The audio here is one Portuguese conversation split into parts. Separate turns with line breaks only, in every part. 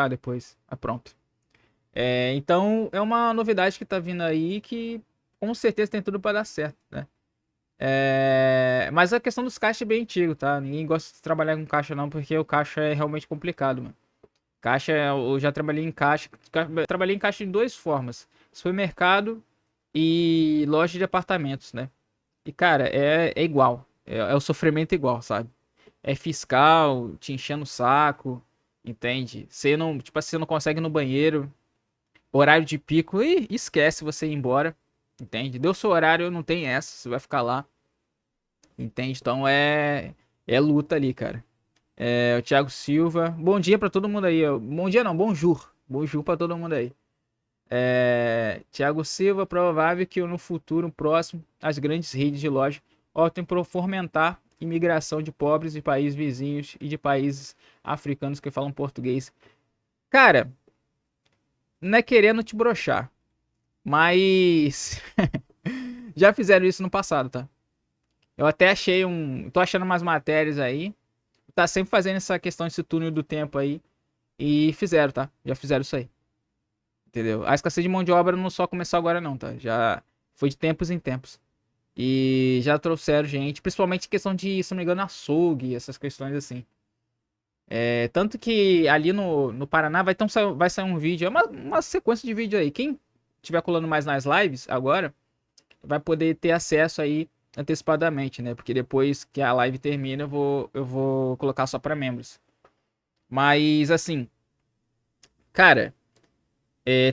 depois. Ah, pronto. Então, é uma novidade que tá vindo aí que com certeza tem tudo para dar certo, né? Mas a questão dos caixas é bem antigo, tá? Ninguém gosta de trabalhar com caixa não, porque o caixa é realmente complicado, mano. Caixa, eu já trabalhei em caixa. Trabalhei em caixa de duas formas: supermercado e loja de apartamentos, né? E, cara, é igual. É o sofrimento igual, sabe? É fiscal, te enchendo o saco, entende? Você não, tipo assim, você não consegue ir no banheiro, horário de pico, e esquece você ir embora, entende? Deu seu horário, não tem essa, você vai ficar lá, entende? Então é luta ali, cara. O Thiago Silva, bom dia pra todo mundo aí. Bom dia não, bonjour. Bonjour pra todo mundo aí. Thiago Silva, provável que no futuro próximo as grandes redes de loja optem por fomentar imigração de pobres de países vizinhos e de países africanos que falam português. Cara, não é querendo te broxar, mas já fizeram isso no passado, tá? Eu até achei tô achando umas matérias aí, tá sempre fazendo essa questão desse túnel do tempo aí e fizeram, tá? Já fizeram isso aí. Entendeu? A escassez de mão de obra não só começou agora não, tá? Já foi de tempos em tempos. E já trouxeram gente, principalmente questão de, se não me engano, açougue, essas questões assim. Tanto que ali no Paraná vai sair um vídeo, é uma sequência de vídeo aí. Quem tiver colando mais nas lives agora, vai poder ter acesso aí antecipadamente, né? Porque depois que a live termina, eu vou colocar só para membros. Mas assim, cara,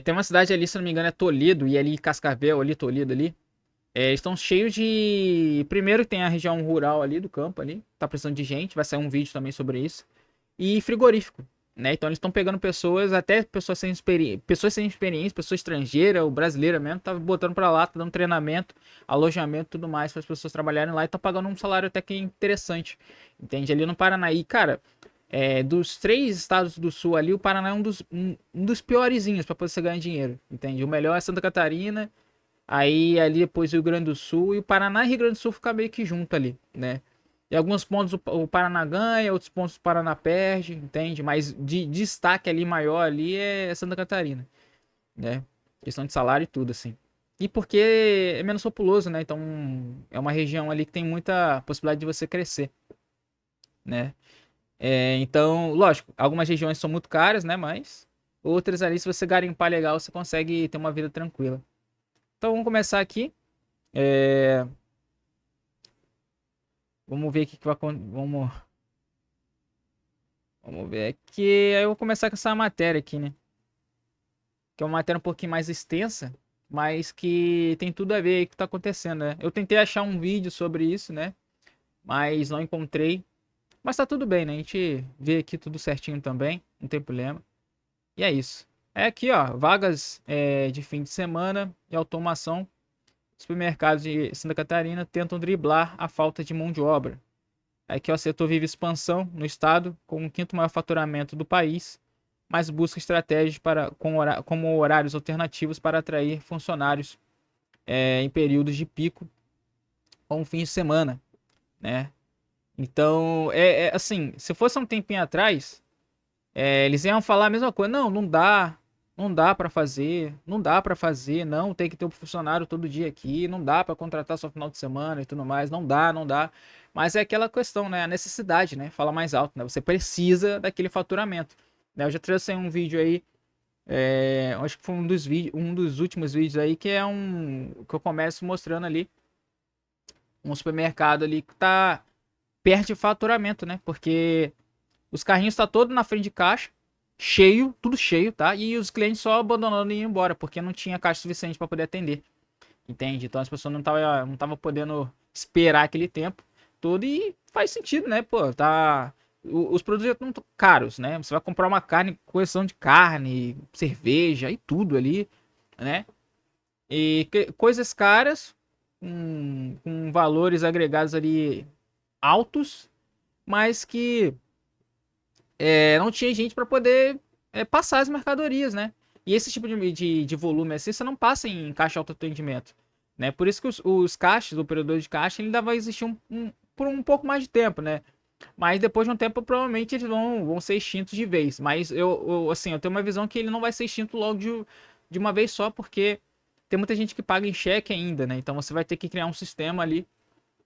tem uma cidade ali, se não me engano, é Toledo, e ali Cascavel, ali, Toledo ali. Estão cheios de. Primeiro tem a região rural ali do campo ali. Tá precisando de gente. Vai sair um vídeo também sobre isso. E frigorífico. Né? Então eles estão pegando pessoas, até pessoas sem experiência, pessoa estrangeira ou brasileira mesmo, tá botando pra lá, tá dando treinamento, alojamento e tudo mais para as pessoas trabalharem lá e tá pagando um salário até que interessante. Entende? Ali no Paraná. E, cara, dos três estados do sul ali, o Paraná é um dos piorzinhos para você ganhar dinheiro. Entende? O melhor é Santa Catarina. Aí ali depois o Rio Grande do Sul e o Paraná e Rio Grande do Sul fica meio que junto ali, né? Em alguns pontos o Paraná ganha, outros pontos o Paraná perde, entende? Mas de destaque ali maior ali é Santa Catarina, né? Questão de salário e tudo, assim. E porque é menos populoso, né? Então é uma região ali que tem muita possibilidade de você crescer, né? Então, lógico, algumas regiões são muito caras, né? Mas outras ali, se você garimpar legal, você consegue ter uma vida tranquila. Então vamos começar aqui. É, Vamos ver o que vai acontecer. Vamos ver aqui. Aí eu vou começar com essa matéria aqui, né? Que é uma matéria um pouquinho mais extensa, mas que tem tudo a ver aí com o que tá acontecendo, né? Eu tentei achar um vídeo sobre isso, né? Mas não encontrei. Mas tá tudo bem, né? A gente vê aqui tudo certinho também, não tem problema. E é isso. É aqui, ó, vagas de fim de semana e automação. Supermercados de Santa Catarina tentam driblar a falta de mão de obra. Aqui o setor vive expansão no estado, com o quinto maior faturamento do país, mas busca estratégias como horários alternativos para atrair funcionários em períodos de pico ou fins de semana, né? Então, assim, se fosse um tempinho atrás, eles iam falar a mesma coisa. Não, não dá para fazer, não dá para fazer, não, tem que ter um funcionário todo dia aqui, não dá para contratar só final de semana e tudo mais, não dá, não dá. Mas é aquela questão, né, a necessidade, né, fala mais alto, né, você precisa daquele faturamento. Né, eu já trouxe um vídeo aí, acho que foi um dos últimos vídeos aí, que é que eu começo mostrando ali, um supermercado ali que perde faturamento, né, porque os carrinhos tá todo na frente de caixa, cheio, tudo cheio, tá? E os clientes só abandonando e indo embora, porque não tinha caixa suficiente para poder atender. Entende? Então as pessoas não tava podendo esperar aquele tempo todo e faz sentido, né? Pô, os produtos já estão caros, né? Você vai comprar uma carne, coleção de carne, cerveja e tudo ali, né? E coisas caras, com valores agregados ali altos, mas que não tinha gente para poder passar as mercadorias, né? E esse tipo de volume assim, você não passa em caixa autoatendimento, né? Por isso que os caixas, o operador de caixa, ele ainda vai existir por um pouco mais de tempo, né? Mas depois de um tempo, provavelmente eles vão ser extintos de vez. Mas assim, eu tenho uma visão que ele não vai ser extinto logo de uma vez só, porque tem muita gente que paga em cheque ainda, né? Então você vai ter que criar um sistema ali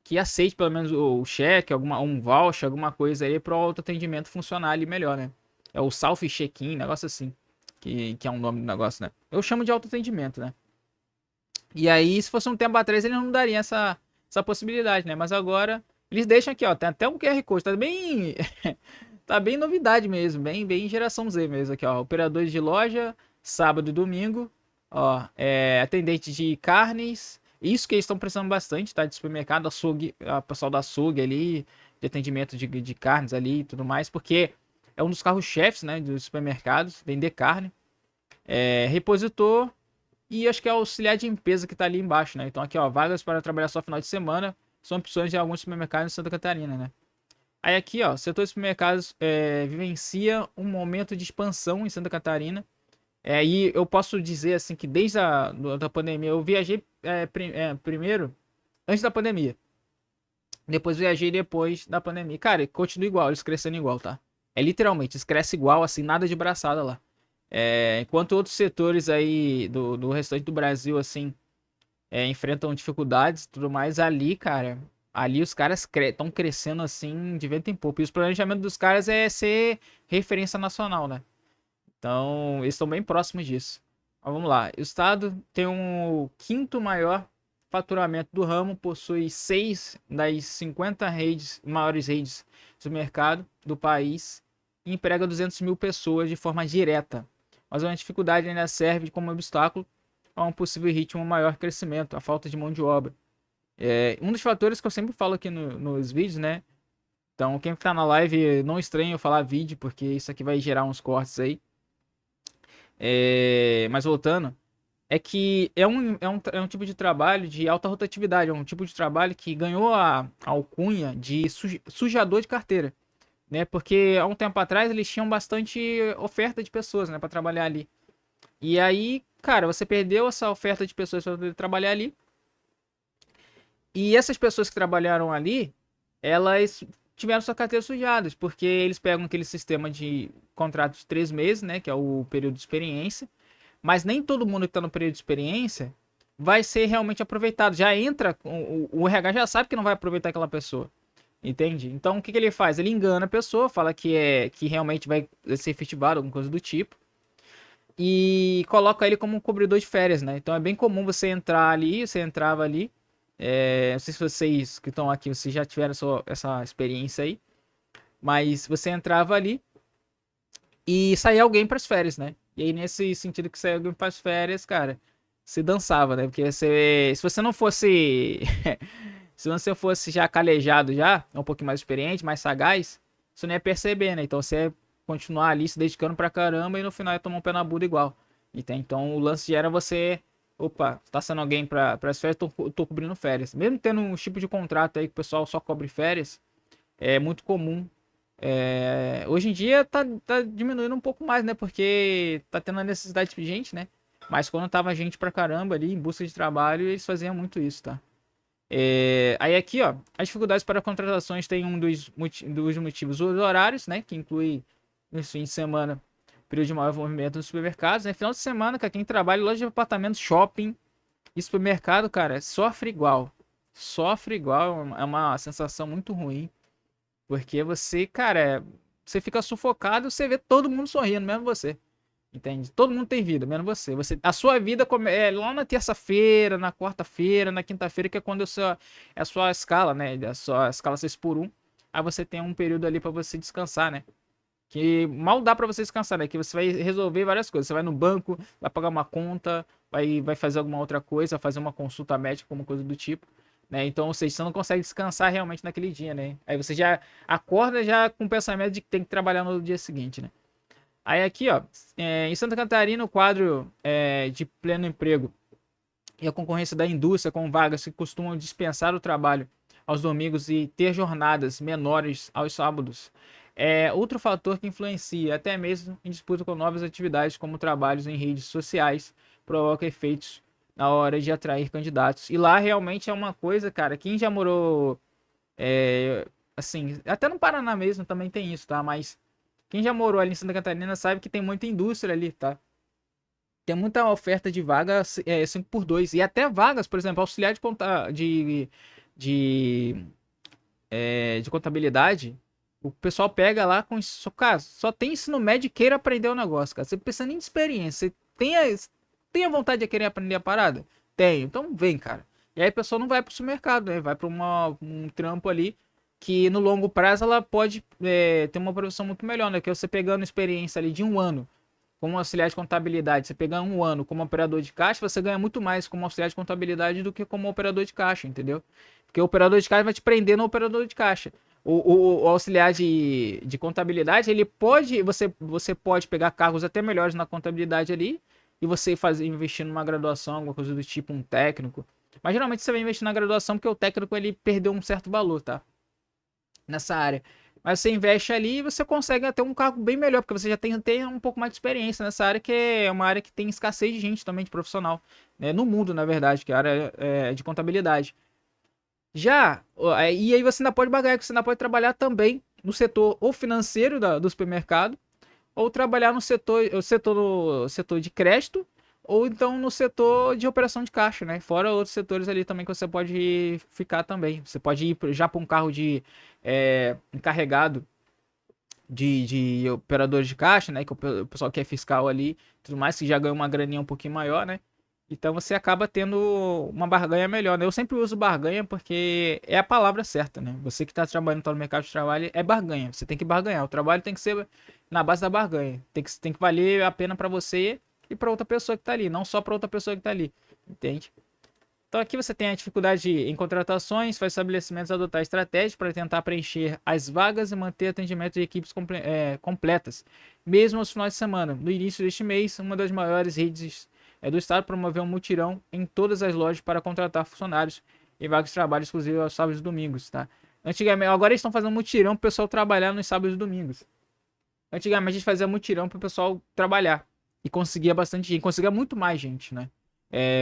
que aceite pelo menos o cheque, um voucher, alguma coisa aí para o autoatendimento funcionar ali melhor, né? É o self check-in, negócio assim, que é um nome do negócio, né? Eu chamo de autoatendimento, né? E aí, se fosse um tempo atrás, eles não dariam essa possibilidade, né? Mas agora, eles deixam aqui, ó, tem até um QR Code, tá bem, tá bem novidade mesmo, bem geração Z mesmo aqui, ó. Operadores de loja, sábado e domingo, ó, atendente de carnes, isso que eles estão precisando bastante, tá? De supermercado, açougue, o pessoal da açougue ali, de atendimento de carnes ali e tudo mais, porque é um dos carros-chefes, né, dos supermercados, vender carne. Repositor, e acho que é o auxiliar de limpeza que tá ali embaixo, né? Então aqui, ó, vagas para trabalhar só final de semana são opções de alguns supermercados em Santa Catarina, né? Aí aqui, ó, setor de supermercados vivencia um momento de expansão em Santa Catarina. E eu posso dizer assim que desde da pandemia eu viajei primeiro antes da pandemia, depois viajei depois da pandemia. Cara, continua igual, eles crescendo igual, tá? É literalmente, eles crescem igual, assim, nada de braçada lá. Enquanto outros setores aí do restante do Brasil, assim, enfrentam dificuldades e tudo mais, ali, cara, ali os caras estão crescendo assim de vento em popa. E os planejamentos dos caras é ser referência nacional, né? Então, eles estão bem próximos disso. Mas vamos lá. O estado tem o quinto maior faturamento do ramo, possui 6 das 50 maiores redes do mercado do país e emprega 200 mil pessoas de forma direta. Mas uma dificuldade ainda serve como obstáculo a um possível ritmo maior crescimento, a falta de mão de obra. Um dos fatores que eu sempre falo aqui nos vídeos, né? Então, quem tá na live, não estranhe eu falar vídeo, porque isso aqui vai gerar uns cortes aí. Mas voltando, é que é um tipo de trabalho de alta rotatividade, é um tipo de trabalho que ganhou a alcunha de sujador de carteira, né? Porque há um tempo atrás eles tinham bastante oferta de pessoas, né, para trabalhar ali. E aí, cara, você perdeu essa oferta de pessoas para poder trabalhar ali. E essas pessoas que trabalharam ali, elas tiveram sua carteira sujadas, porque eles pegam aquele sistema de contrato de 3 meses, né, que é o período de experiência, mas nem todo mundo que está no período de experiência vai ser realmente aproveitado. Já entra, o RH já sabe que não vai aproveitar aquela pessoa, entende? Então o que ele faz? Ele engana a pessoa, fala que realmente vai ser efetivado, alguma coisa do tipo, e coloca ele como um cobridor de férias, né? Então é bem comum você entrar ali, você entrava ali. Não sei se vocês que estão aqui, vocês já tiveram essa experiência aí, mas você entrava ali e saía alguém para as férias, né? E aí nesse sentido que saía alguém para as férias, cara, se dançava, né? Porque se você não fosse se você fosse já calejado já, um pouquinho mais experiente, mais sagaz, você não ia perceber, né? Então você ia continuar ali se dedicando pra caramba e no final ia tomar um pé na bunda igual. Entende? Então o lance já era você, opa, tá sendo alguém para as férias, tô cobrindo férias. Mesmo tendo um tipo de contrato aí que o pessoal só cobre férias, é muito comum. Hoje em dia tá diminuindo um pouco mais, né? Porque tá tendo a necessidade de gente, né? Mas quando tava gente pra caramba ali em busca de trabalho, eles faziam muito isso, tá? Aí aqui, ó, as dificuldades para contratações tem dos motivos os horários, né, que inclui no fim de semana, período de maior movimento nos supermercados, né, final de semana, cara, quem trabalha em loja de apartamentos, shopping e supermercado, cara, sofre igual, é uma sensação muito ruim, porque você, cara, você fica sufocado, você vê todo mundo sorrindo, mesmo você. Entende? Todo mundo tem vida, menos você. A sua vida é lá na terça-feira, na quarta-feira, na quinta-feira, que é quando é a sua escala, né? A sua escala 6 por um. Aí você tem um período ali para você descansar, né? Que mal dá para você descansar, né? Que você vai resolver várias coisas. Você vai no banco, vai pagar uma conta, vai fazer alguma outra coisa, fazer uma consulta médica, alguma coisa do tipo. Né? Então, ou seja, você não consegue descansar realmente naquele dia, né? Aí você já acorda já com o pensamento de que tem que trabalhar no dia seguinte, né? Aí aqui, ó, em Santa Catarina, o quadro de pleno emprego e a concorrência da indústria com vagas que costumam dispensar o trabalho aos domingos e ter jornadas menores aos sábados é outro fator que influencia, até mesmo em disputa com novas atividades como trabalhos em redes sociais, provoca efeitos na hora de atrair candidatos. E lá realmente é uma coisa, cara, quem já morou assim, até no Paraná mesmo também tem isso, tá? Mas quem já morou ali em Santa Catarina sabe que tem muita indústria ali, tá? Tem muita oferta de vagas 5x2. E até vagas, por exemplo, auxiliar de, de contabilidade. O pessoal pega lá com isso. Cara, só tem ensino médio e queira aprender o negócio, cara. Você precisa nem de experiência. Você tem a vontade de querer aprender a parada? Tenho. Então vem, cara. E aí a pessoa não vai pro supermercado, né? Vai para um trampo ali que no longo prazo ela pode ter uma produção muito melhor, né? Que você pegando experiência ali de um ano como auxiliar de contabilidade, você pegar um ano como operador de caixa, você ganha muito mais como auxiliar de contabilidade do que como operador de caixa, entendeu? Porque o operador de caixa vai te prender no operador de caixa. O auxiliar de contabilidade, ele pode, você pode pegar cargos até melhores na contabilidade ali e você investir numa graduação, alguma coisa do tipo, um técnico. Mas geralmente você vai investir na graduação porque o técnico ele perdeu um certo valor, tá? Nessa área. Mas você investe ali e você consegue até um cargo bem melhor, porque você já tem um pouco mais de experiência nessa área, que é uma área que tem escassez de gente também, de profissional. Né? No mundo, na verdade, que é a área de contabilidade. Já, e aí você ainda pode bagar, você ainda pode trabalhar também no setor ou financeiro do supermercado, ou trabalhar no setor de crédito, ou então no setor de operação de caixa, né? Fora outros setores ali também que você pode ficar também. Você pode ir já para um carro de encarregado de operadores de caixa, né? Que o pessoal que é fiscal ali, tudo mais, que já ganha uma graninha um pouquinho maior, né? Então você acaba tendo uma barganha melhor, né? Eu sempre uso barganha porque é a palavra certa, né? Você que está trabalhando no mercado de trabalho é barganha. Você tem que barganhar. O trabalho tem que ser na base da barganha. Tem que valer a pena para você e para outra pessoa que está ali, não só para outra pessoa que está ali, entende? Então aqui você tem a dificuldade em contratações, faz estabelecimentos adotar estratégias para tentar preencher as vagas e manter atendimento de equipes completas, mesmo aos finais de semana. No início deste mês, uma das maiores redes do estado promoveu um mutirão em todas as lojas para contratar funcionários em vagas de trabalho exclusivas aos sábados e domingos, tá? Antigamente, agora eles estão fazendo mutirão para o pessoal trabalhar nos sábados e domingos. Antigamente a gente fazia mutirão para o pessoal trabalhar e conseguia bastante gente, conseguia muito mais gente, né?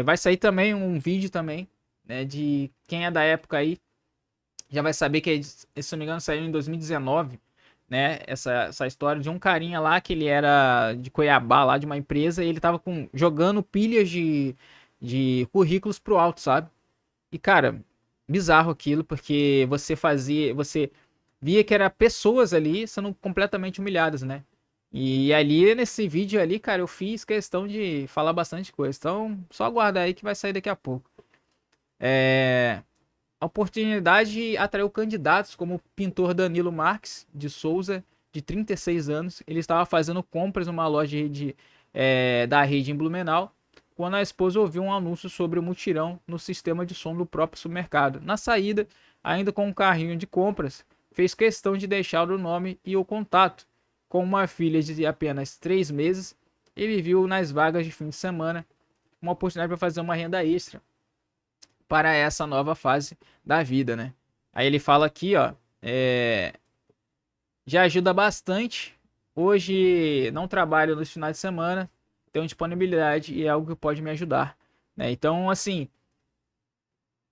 Vai sair também um vídeo também, né, de quem é da época aí, já vai saber que, se não me engano, saiu em 2019, né, essa história de um carinha lá que ele era de Cuiabá, lá de uma empresa, e ele tava jogando pilhas de currículos pro alto, sabe? E, cara, bizarro aquilo, porque você via que era pessoas ali sendo completamente humilhadas, né? E ali nesse vídeo ali, cara, eu fiz questão de falar bastante coisa. Então, só aguarda aí que vai sair daqui a pouco. A oportunidade atraiu candidatos como o pintor Danilo Marques de Souza, de 36 anos. Ele estava fazendo compras numa loja da rede em Blumenau, quando a esposa ouviu um anúncio sobre o mutirão no sistema de som do próprio supermercado. Na saída, ainda com um carrinho de compras, fez questão de deixar o nome e o contato. Com uma filha de apenas 3 meses, ele viu nas vagas de fim de semana uma oportunidade para fazer uma renda extra para essa nova fase da vida, né? Aí ele fala aqui, ó, já ajuda bastante. Hoje não trabalho nos finais de semana, tenho disponibilidade e é algo que pode me ajudar, né? Então, assim,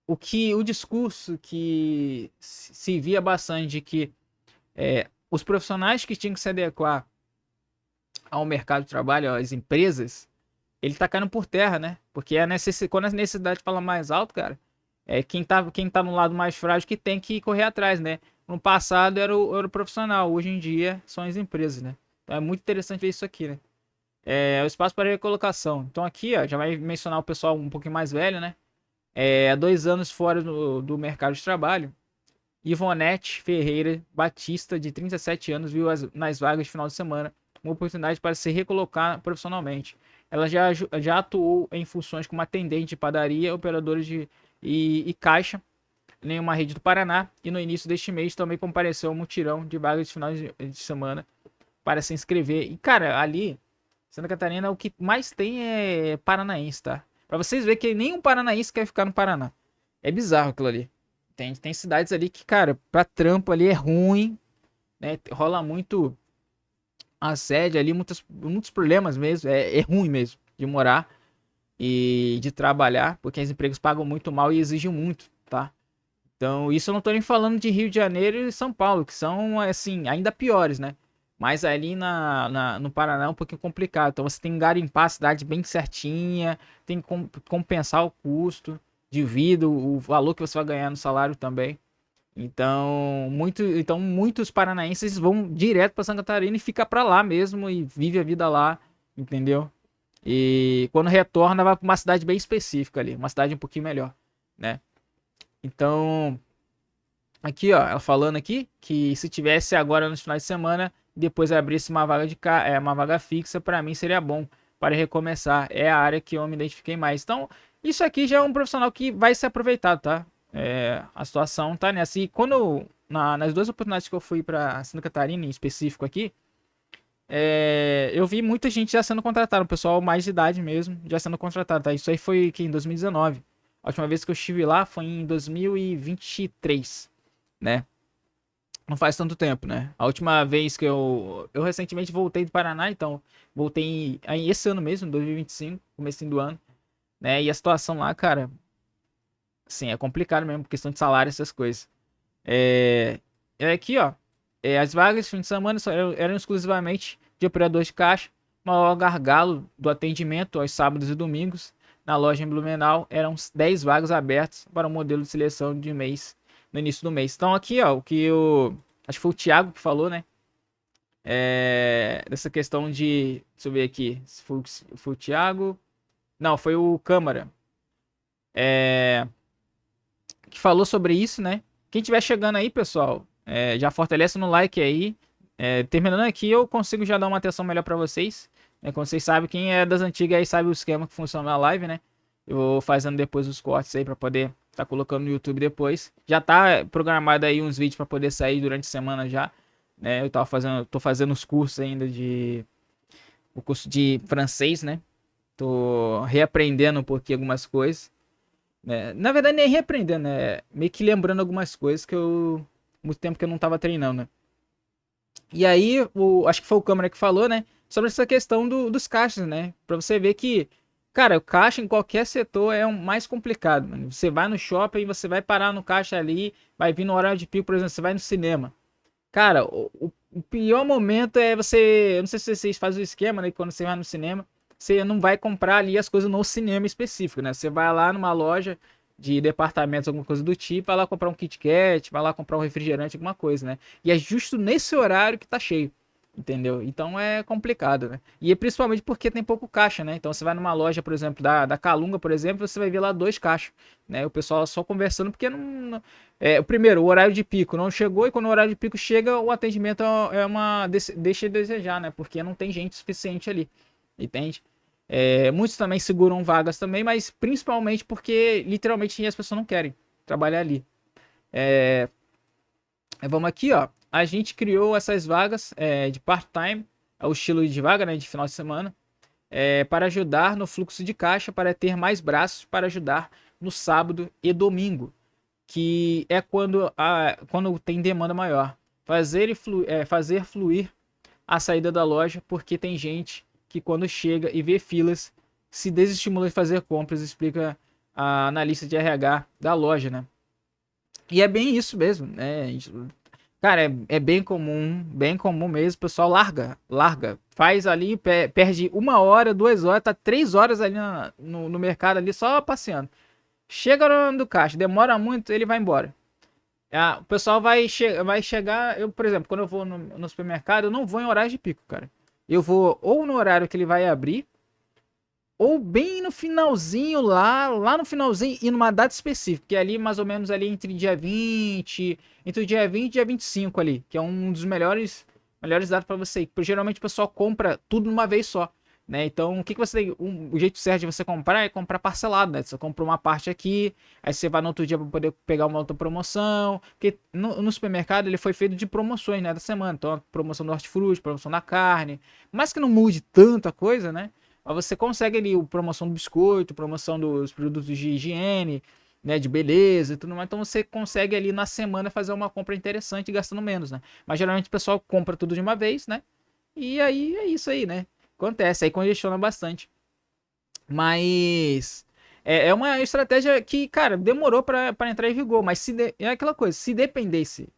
o discurso que se via bastante de que os profissionais que tinham que se adequar ao mercado de trabalho, às empresas, ele tá caindo por terra, né? Porque quando a necessidade fala mais alto, cara, quem tá no lado mais frágil que tem que correr atrás, né? No passado era o profissional, hoje em dia são as empresas, né? Então é muito interessante ver isso aqui, né? O espaço para recolocação. Então aqui, ó, já vai mencionar o pessoal um pouquinho mais velho, né? Há 2 anos fora do mercado de trabalho. Ivonete Ferreira Batista, de 37 anos, viu nas vagas de final de semana uma oportunidade para se recolocar profissionalmente. Ela já atuou em funções como atendente de padaria, operadora e caixa em uma rede do Paraná, e no início deste mês também compareceu ao mutirão de vagas de final de semana para se inscrever. E, cara, ali, Santa Catarina, o que mais tem é paranaense, tá? Pra vocês verem que nenhum paranaense quer ficar no Paraná. É bizarro aquilo ali. Tem cidades ali que, cara, pra trampo ali é ruim, né? Rola muito assédio ali, muitos problemas mesmo. É ruim mesmo de morar e de trabalhar, porque os empregos pagam muito mal e exigem muito, tá? Então, isso eu não tô nem falando de Rio de Janeiro e São Paulo, que são, assim, ainda piores, né? Mas ali no Paraná é um pouquinho complicado. Então, você tem que garimpar a cidade bem certinha, tem que compensar o custo de vida, o valor que você vai ganhar no salário também. Então muitos paranaenses vão direto para Santa Catarina e fica para lá mesmo e vive a vida lá, entendeu? E quando retorna, vai para uma cidade bem específica ali, uma cidade um pouquinho melhor, né? Então, aqui, ó, ela falando aqui que se tivesse agora nos finais de semana, depois abrisse uma vaga uma vaga fixa, para mim seria bom para recomeçar. É a área que eu me identifiquei mais. Então, isso aqui já é um profissional que vai ser aproveitado, tá? A situação tá nessa. E quando nas duas oportunidades que eu fui para Santa Catarina, em específico aqui, eu vi muita gente já sendo contratada, o pessoal mais de idade mesmo, já sendo contratado, tá? Isso aí foi que em 2019. A última vez que eu estive lá foi em 2023, né? Não faz tanto tempo, né? A última vez que eu recentemente voltei do Paraná, então voltei aí esse ano mesmo, 2025, comecinho do ano, né? E a situação lá, cara, assim, é complicado mesmo, questão de salário, essas coisas. Aqui, ó, as vagas de fim de semana eram exclusivamente de operador de caixa. O maior gargalo do atendimento aos sábados e domingos na loja em Blumenau eram 10 vagas abertas para o modelo de seleção de mês no início do mês. Então aqui, ó, o que eu acho que foi o Thiago que falou, né? Dessa questão de, deixa eu ver aqui, se foi o Thiago, não, foi o Câmara, que falou sobre isso, né? Quem tiver chegando aí, pessoal, já fortalece no like aí. Terminando aqui, eu consigo já dar uma atenção melhor para vocês. Como vocês sabem, quem é das antigas aí sabe o esquema que funciona na live, né? Eu vou fazendo depois os cortes aí para poder estar colocando no YouTube depois. Já tá programado aí uns vídeos para poder sair durante a semana já, né? Tô fazendo os cursos ainda o curso de francês, né? Tô reaprendendo um pouquinho algumas coisas, né? Na verdade, nem reaprendendo, né? Meio que lembrando algumas coisas que muito tempo que eu não tava treinando, né? E aí, acho que foi o Câmara que falou, né? Sobre essa questão dos caixas, né? Pra você ver que, cara, o caixa em qualquer setor é mais complicado, mano. Você vai no shopping, você vai parar no caixa ali, vai vir no horário de pico, por exemplo, você vai no cinema. Cara, o pior momento é você. Eu não sei se vocês fazem o esquema, né? Quando você vai no cinema, você não vai comprar ali as coisas no cinema específico, né? Você vai lá numa loja de departamentos, alguma coisa do tipo, vai lá comprar um Kit Kat, vai lá comprar um refrigerante, alguma coisa, né? E é justo nesse horário que tá cheio. Entendeu? Então é complicado, né? E é principalmente porque tem pouco caixa, né? Então você vai numa loja, por exemplo, da Calunga, por exemplo, você vai ver lá 2 caixas, né? O pessoal só conversando porque o primeiro, o horário de pico não chegou e quando o horário de pico chega, o atendimento deixa de desejar, né? Porque não tem gente suficiente ali, entende? Muitos também seguram vagas também, mas principalmente porque literalmente as pessoas não querem trabalhar ali. Vamos aqui, ó. A gente criou essas vagas de part-time, o estilo de vaga, né, de final de semana, para ajudar no fluxo de caixa, para ter mais braços para ajudar no sábado e domingo, que é quando tem demanda maior. Fazer fluir a saída da loja, porque tem gente que quando chega e vê filas, se desestimula de fazer compras, explica a analista de RH da loja, né? E é bem isso mesmo, né? Cara, é bem comum mesmo. O pessoal larga. Faz ali, perde 1 hora, 2 horas, tá 3 horas ali no mercado ali só passeando. Chega no nome do caixa, demora muito, ele vai embora. O pessoal vai chegar. Eu, por exemplo, quando eu vou no supermercado, eu não vou em horário de pico, cara. Eu vou ou no horário que ele vai abrir, ou bem no finalzinho lá no finalzinho e numa data específica, que é ali mais ou menos ali entre o dia 20 e dia 25 ali, que é um dos melhores datas para você, porque geralmente o pessoal compra tudo numa vez só, né? Então, o que você tem, o jeito certo de você comprar é comprar parcelado, né? Você compra uma parte aqui, aí você vai no outro dia para poder pegar uma outra promoção, porque no supermercado ele foi feito de promoções, né, da semana, então promoção do hortifruti, promoção da carne, mas que não mude tanta coisa, né? Mas você consegue ali promoção do biscoito, promoção dos produtos de higiene, né, de beleza e tudo mais. Então você consegue ali na semana fazer uma compra interessante gastando menos, né? Mas geralmente o pessoal compra tudo de uma vez, né? E aí é isso aí, né? Acontece, aí congestiona bastante. Mas É uma estratégia que, cara, demorou para entrar em vigor, mas é aquela coisa, se dependesse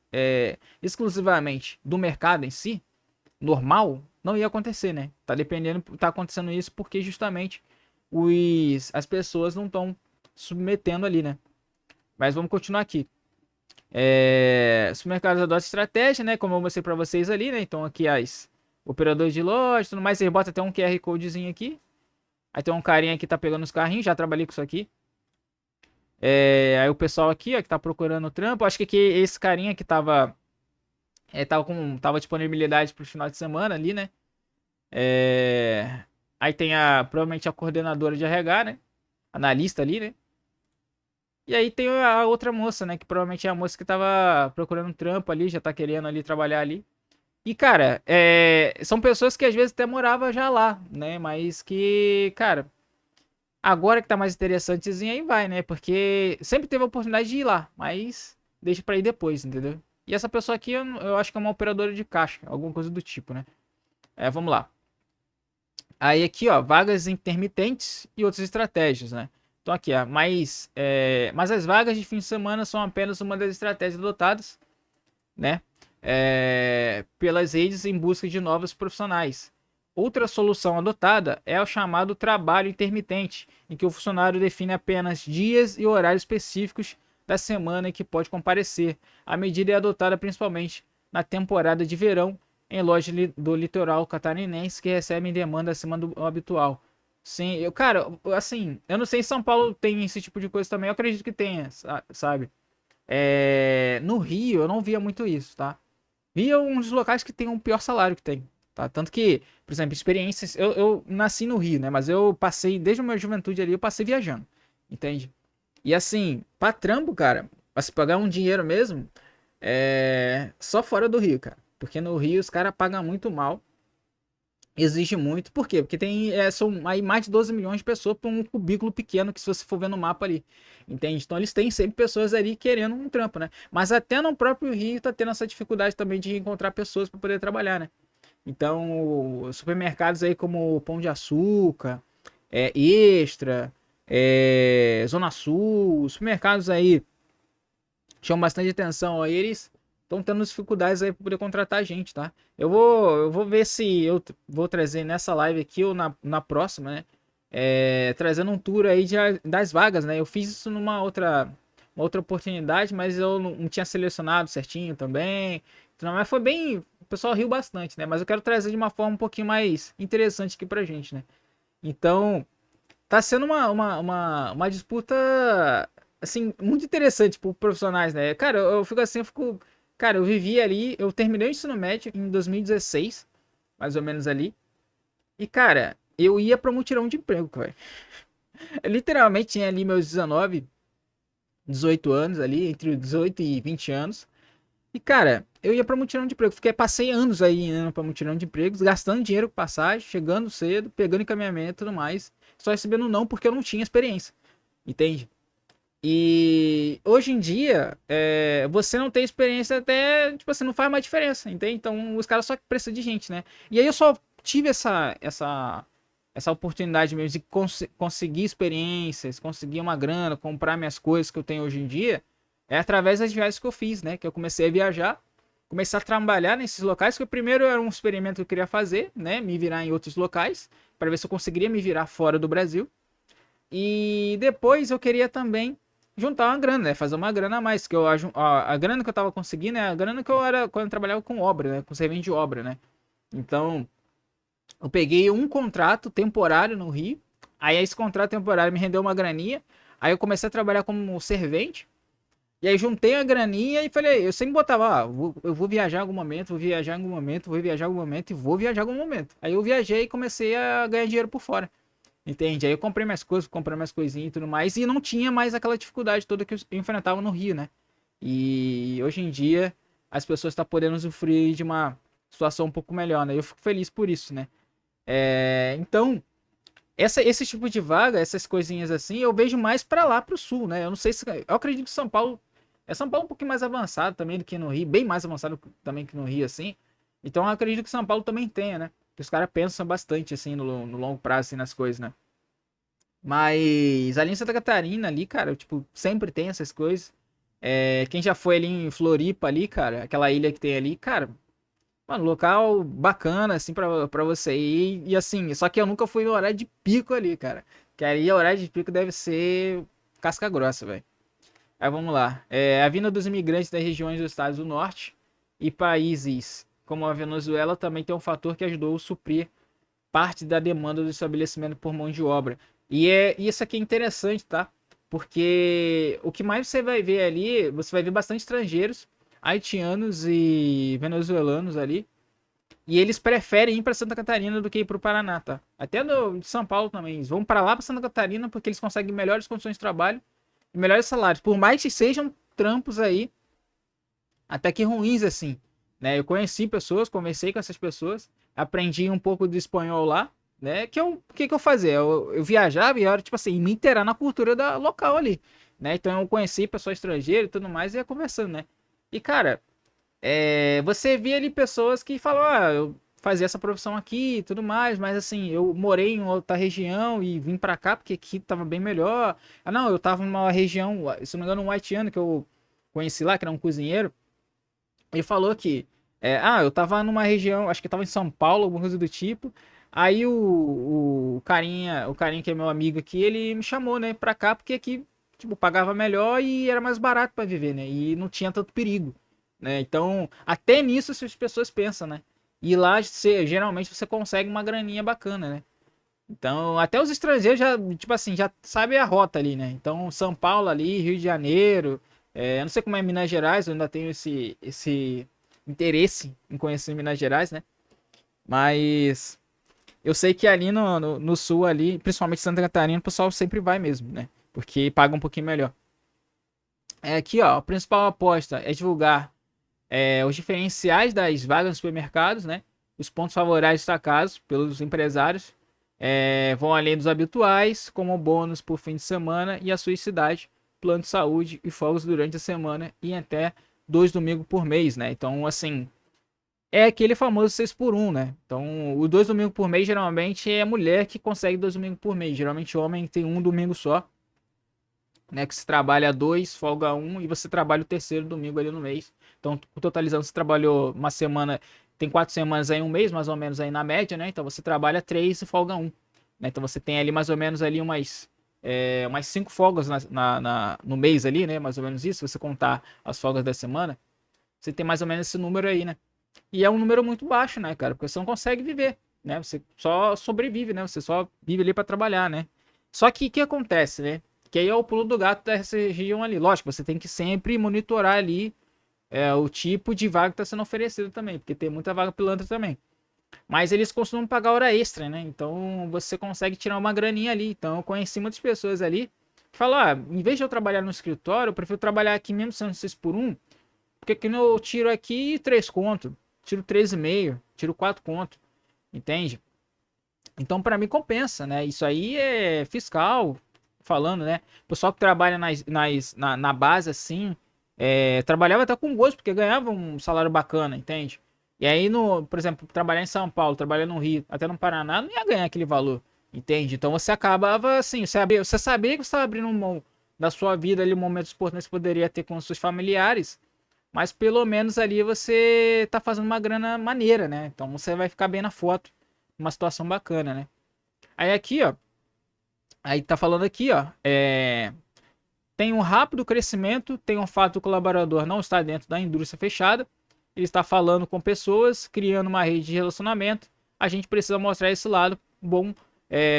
exclusivamente do mercado em si, normal, não ia acontecer, né? Tá dependendo, tá acontecendo isso porque justamente as pessoas não estão submetendo ali, né? Mas vamos continuar aqui. Os mercados adotam estratégia, né? Como eu mostrei para vocês ali, né? Então aqui as operadores de loja, tudo mais, você bota até um QR Codezinho aqui. Aí tem um carinha que tá pegando os carrinhos, já trabalhei com isso aqui. Aí o pessoal aqui, ó, que tá procurando trampo, acho que aqui esse carinha que tava disponibilidade pro final de semana ali, né? Aí tem provavelmente a coordenadora de RH, né? Analista ali, né? E aí tem a outra moça, né? Que provavelmente é a moça que tava procurando trampo ali, já tá querendo ali trabalhar ali. E, cara, são pessoas que às vezes até moravam já lá, né? Mas que, cara, agora que tá mais interessantezinho aí vai, né? Porque sempre teve a oportunidade de ir lá, mas deixa pra ir depois, entendeu? E essa pessoa aqui eu acho que é uma operadora de caixa, alguma coisa do tipo, né? Vamos lá. Aí aqui, ó, vagas intermitentes e outras estratégias, né? Então aqui, ó, mas as vagas de fim de semana são apenas uma das estratégias adotadas, né? Pelas redes em busca de novos profissionais. Outra solução adotada é o chamado trabalho intermitente, em que o funcionário define apenas dias e horários específicos da semana em que pode comparecer. A medida é adotada principalmente na temporada de verão em lojas do litoral catarinense que recebem demanda acima do habitual. Sim, cara, assim, eu não sei se São Paulo tem esse tipo de coisa também, eu acredito que tenha, sabe? No Rio eu não via muito isso, tá? Rio é um dos locais que tem o pior salário que tem, tá? Tanto que, por exemplo, experiências. Eu nasci no Rio, né? Mas eu passei, desde a minha juventude ali, eu passei viajando, entende? E assim, pra trampo, cara, pra se pagar um dinheiro mesmo, só fora do Rio, cara. Porque no Rio os caras pagam muito mal, exige muito. Por quê? Porque são aí mais de 12 milhões de pessoas para um cubículo pequeno que se você for ver no mapa ali, entende? Então eles têm sempre pessoas ali querendo um trampo, né? Mas até no próprio Rio tá tendo essa dificuldade também de encontrar pessoas para poder trabalhar, né? Então, supermercados aí como Pão de Açúcar, Extra, Zona Sul, supermercados aí chamam bastante atenção aí, eles estão tendo dificuldades aí para poder contratar gente, tá? Eu vou ver se vou trazer nessa live aqui ou na próxima, né? Trazendo um tour aí das vagas, né? Eu fiz isso uma outra oportunidade, mas eu não tinha selecionado certinho também. Então, mas foi bem. O pessoal riu bastante, né? Mas eu quero trazer de uma forma um pouquinho mais interessante aqui pra gente, né? Então, tá sendo uma disputa, assim, muito interessante por profissionais, né? Cara, eu fico assim, eu fico. Cara, eu vivi ali, eu terminei o ensino médio em 2016, mais ou menos ali. E, cara, eu ia pra mutirão de emprego, cara. Eu literalmente tinha ali meus 19, 18 anos ali, entre 18 e 20 anos. E, cara, eu ia pra mutirão de emprego. Passei anos aí indo pra mutirão de empregos, gastando dinheiro com passagem, chegando cedo, pegando encaminhamento e tudo mais. Só recebendo não porque eu não tinha experiência. Entende? E hoje em dia, você não tem experiência até, tipo assim, não faz mais diferença, entende? Então os caras só precisam de gente, né? E aí eu só tive essa oportunidade mesmo de conseguir experiências, conseguir uma grana, comprar minhas coisas que eu tenho hoje em dia, através das viagens que eu fiz, né? Que eu comecei a viajar, comecei a trabalhar nesses locais, que primeiro era um experimento que eu queria fazer, né? Me virar em outros locais, para ver se eu conseguiria me virar fora do Brasil. E depois eu queria também juntar uma grana, né? Fazer uma grana a mais, que a grana que eu tava conseguindo é a grana que eu era quando eu trabalhava com obra, né? Com servente de obra, né? Então, eu peguei um contrato temporário no Rio. Aí esse contrato temporário me rendeu uma graninha. Aí eu comecei a trabalhar como servente. E aí juntei a graninha e falei, eu sempre botava, eu vou viajar em algum momento, vou viajar em algum momento, vou viajar em algum momento e vou viajar em algum momento. Aí eu viajei e comecei a ganhar dinheiro por fora. Entende? Aí eu comprei minhas coisas, comprei minhas coisinhas e tudo mais. E não tinha mais aquela dificuldade toda que eu enfrentava no Rio, né? E hoje em dia as pessoas estão podendo usufruir de uma situação um pouco melhor, né? Eu fico feliz por isso, né? Então, esse tipo de vaga, essas coisinhas assim, eu vejo mais pra lá pro sul, né? Eu não sei se. Eu acredito que São Paulo é um pouquinho mais avançado também do que no Rio, bem mais avançado também que no Rio, assim. Então eu acredito que São Paulo também tenha, né? Que os caras pensam bastante, assim, no longo prazo, assim, nas coisas, né? Mas ali em Santa Catarina, ali, cara, tipo, sempre tem essas coisas. Quem já foi ali em Floripa ali, cara, aquela ilha que tem ali, cara, mano, local bacana, assim, pra você ir. E assim, só que eu nunca fui no horário de pico ali, cara. Que aí o horário de pico deve ser casca grossa, velho. Aí vamos lá. A vinda dos imigrantes das regiões dos Estados do Norte e países como a Venezuela também tem um fator que ajudou a suprir parte da demanda do estabelecimento por mão de obra. E isso aqui é interessante, tá? Porque o que mais você vai ver ali, você vai ver bastante estrangeiros, haitianos e venezuelanos ali. E eles preferem ir para Santa Catarina do que ir para o Paraná, tá? Até de São Paulo também. Eles vão para lá para Santa Catarina porque eles conseguem melhores condições de trabalho e melhores salários. Por mais que sejam trampos aí, até que ruins assim, né? Eu conheci pessoas, conversei com essas pessoas, aprendi um pouco de espanhol lá, né? O que que eu fazia? Eu viajava e era tipo assim, me inteirar na cultura da local ali, né? Então eu conheci pessoas estrangeiras e tudo mais e ia conversando, né? E cara, você via ali pessoas que falam, eu fazia essa profissão aqui e tudo mais, mas assim, eu morei em outra região e vim pra cá porque aqui tava bem melhor. Ah, não, eu tava numa região, se não me engano, um haitiano que eu conheci lá, que era um cozinheiro. Ele falou que, eu tava numa região, acho que tava em São Paulo, alguma coisa do tipo. Aí o carinha que é meu amigo aqui, ele me chamou, né, pra cá, porque aqui, tipo, pagava melhor e era mais barato pra viver, né, e não tinha tanto perigo, né. Então, até nisso as pessoas pensam, né. E lá, geralmente, você consegue uma graninha bacana, né. Então, até os estrangeiros já, tipo assim, já sabem a rota ali, né. Então, São Paulo ali, Rio de Janeiro, eu não sei como é Minas Gerais, eu ainda tenho esse interesse em conhecer Minas Gerais, né? Mas eu sei que ali no sul, ali, principalmente Santa Catarina, o pessoal sempre vai mesmo, né? Porque paga um pouquinho melhor. Aqui, ó, a principal aposta é divulgar os diferenciais das vagas nos supermercados, né? Os pontos favoráveis destacados pelos empresários vão além dos habituais, como bônus por fim de semana e a sua cidade, plano de saúde e folgas durante a semana e até 2 domingos por mês, né? Então, assim, é aquele famoso 6 por um, né? Então, o 2 domingos por mês geralmente é a mulher que consegue 2 domingos por mês. Geralmente o homem tem um domingo só, né? Que se trabalha dois, folga um e você trabalha o terceiro domingo ali no mês. Então, totalizando, você trabalhou uma semana, tem 4 semanas aí, um mês, mais ou menos aí na média, né? Então você trabalha três e folga um. Né? Então você tem ali mais ou menos ali umas 5 folgas no mês ali, né? Mais ou menos isso, se você contar as folgas da semana. Você tem mais ou menos esse número aí, né? E é um número muito baixo, né, cara? Porque você não consegue viver, né? Você só sobrevive, né? Você só vive ali para trabalhar, né? Só que o que acontece, né? Que aí é o pulo do gato dessa região ali. Lógico, você tem que sempre monitorar ali o tipo de vaga que está sendo oferecido também, porque tem muita vaga pilantra também. Mas eles costumam pagar hora extra, né? Então você consegue tirar uma graninha ali. Então eu conheci muitas pessoas ali que falam: em vez de eu trabalhar no escritório, eu prefiro trabalhar aqui mesmo sendo 6 por um, porque aqui eu tiro aqui 3 conto, tiro 3,5, tiro 4 conto, entende? Então para mim compensa, né? Isso aí é fiscal falando, né? O pessoal que trabalha na base assim, trabalhava até com gosto, porque ganhava um salário bacana, entende? E aí, por exemplo, trabalhar em São Paulo, trabalhar no Rio, até no Paraná, não ia ganhar aquele valor, entende? Então você acabava assim, você sabia que você estava abrindo mão da sua vida ali, momentos importantes que poderia ter com os seus familiares, mas pelo menos ali você tá fazendo uma grana maneira, né? Então você vai ficar bem na foto, uma situação bacana, né? Aí aqui, ó, aí tá falando aqui, ó, tem um rápido crescimento, tem um fato do colaborador não estar dentro da indústria fechada, ele está falando com pessoas, criando uma rede de relacionamento. A gente precisa mostrar esse lado bom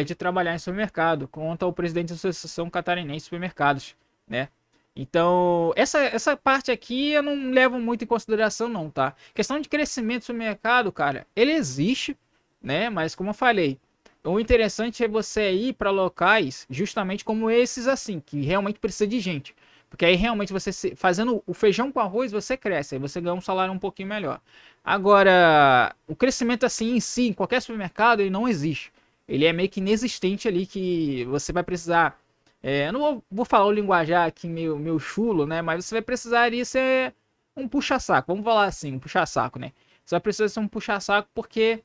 de trabalhar em supermercado, conta o presidente da Associação Catarinense de Supermercados, né? Então, essa parte aqui eu não levo muito em consideração, não, tá? Questão de crescimento do supermercado, cara, ele existe, né? Mas como eu falei, o interessante é você ir para locais justamente como esses assim, que realmente precisa de gente. Porque aí realmente fazendo o feijão com arroz, você cresce, aí você ganha um salário um pouquinho melhor. Agora, o crescimento assim em si, em qualquer supermercado, ele não existe. Ele é meio que inexistente ali, que você vai precisar. Eu não vou falar o linguajar aqui meu chulo, né? Mas você vai precisar ali ser um puxa-saco. Vamos falar assim, um puxa-saco, né? Você vai precisar ser um puxa-saco porque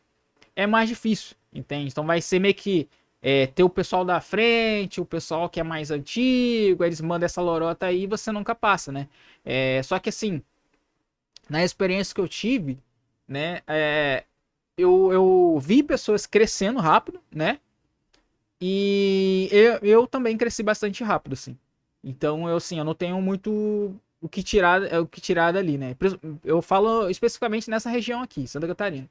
é mais difícil, entende? Então vai ser meio que ter o pessoal da frente, o pessoal que é mais antigo, eles mandam essa lorota aí e você nunca passa, né? Só que assim, na experiência que eu tive, né? Eu vi pessoas crescendo rápido, né? E eu também cresci bastante rápido, assim. Então, assim, eu não tenho muito o que tirar dali, né? Eu falo especificamente nessa região aqui, Santa Catarina.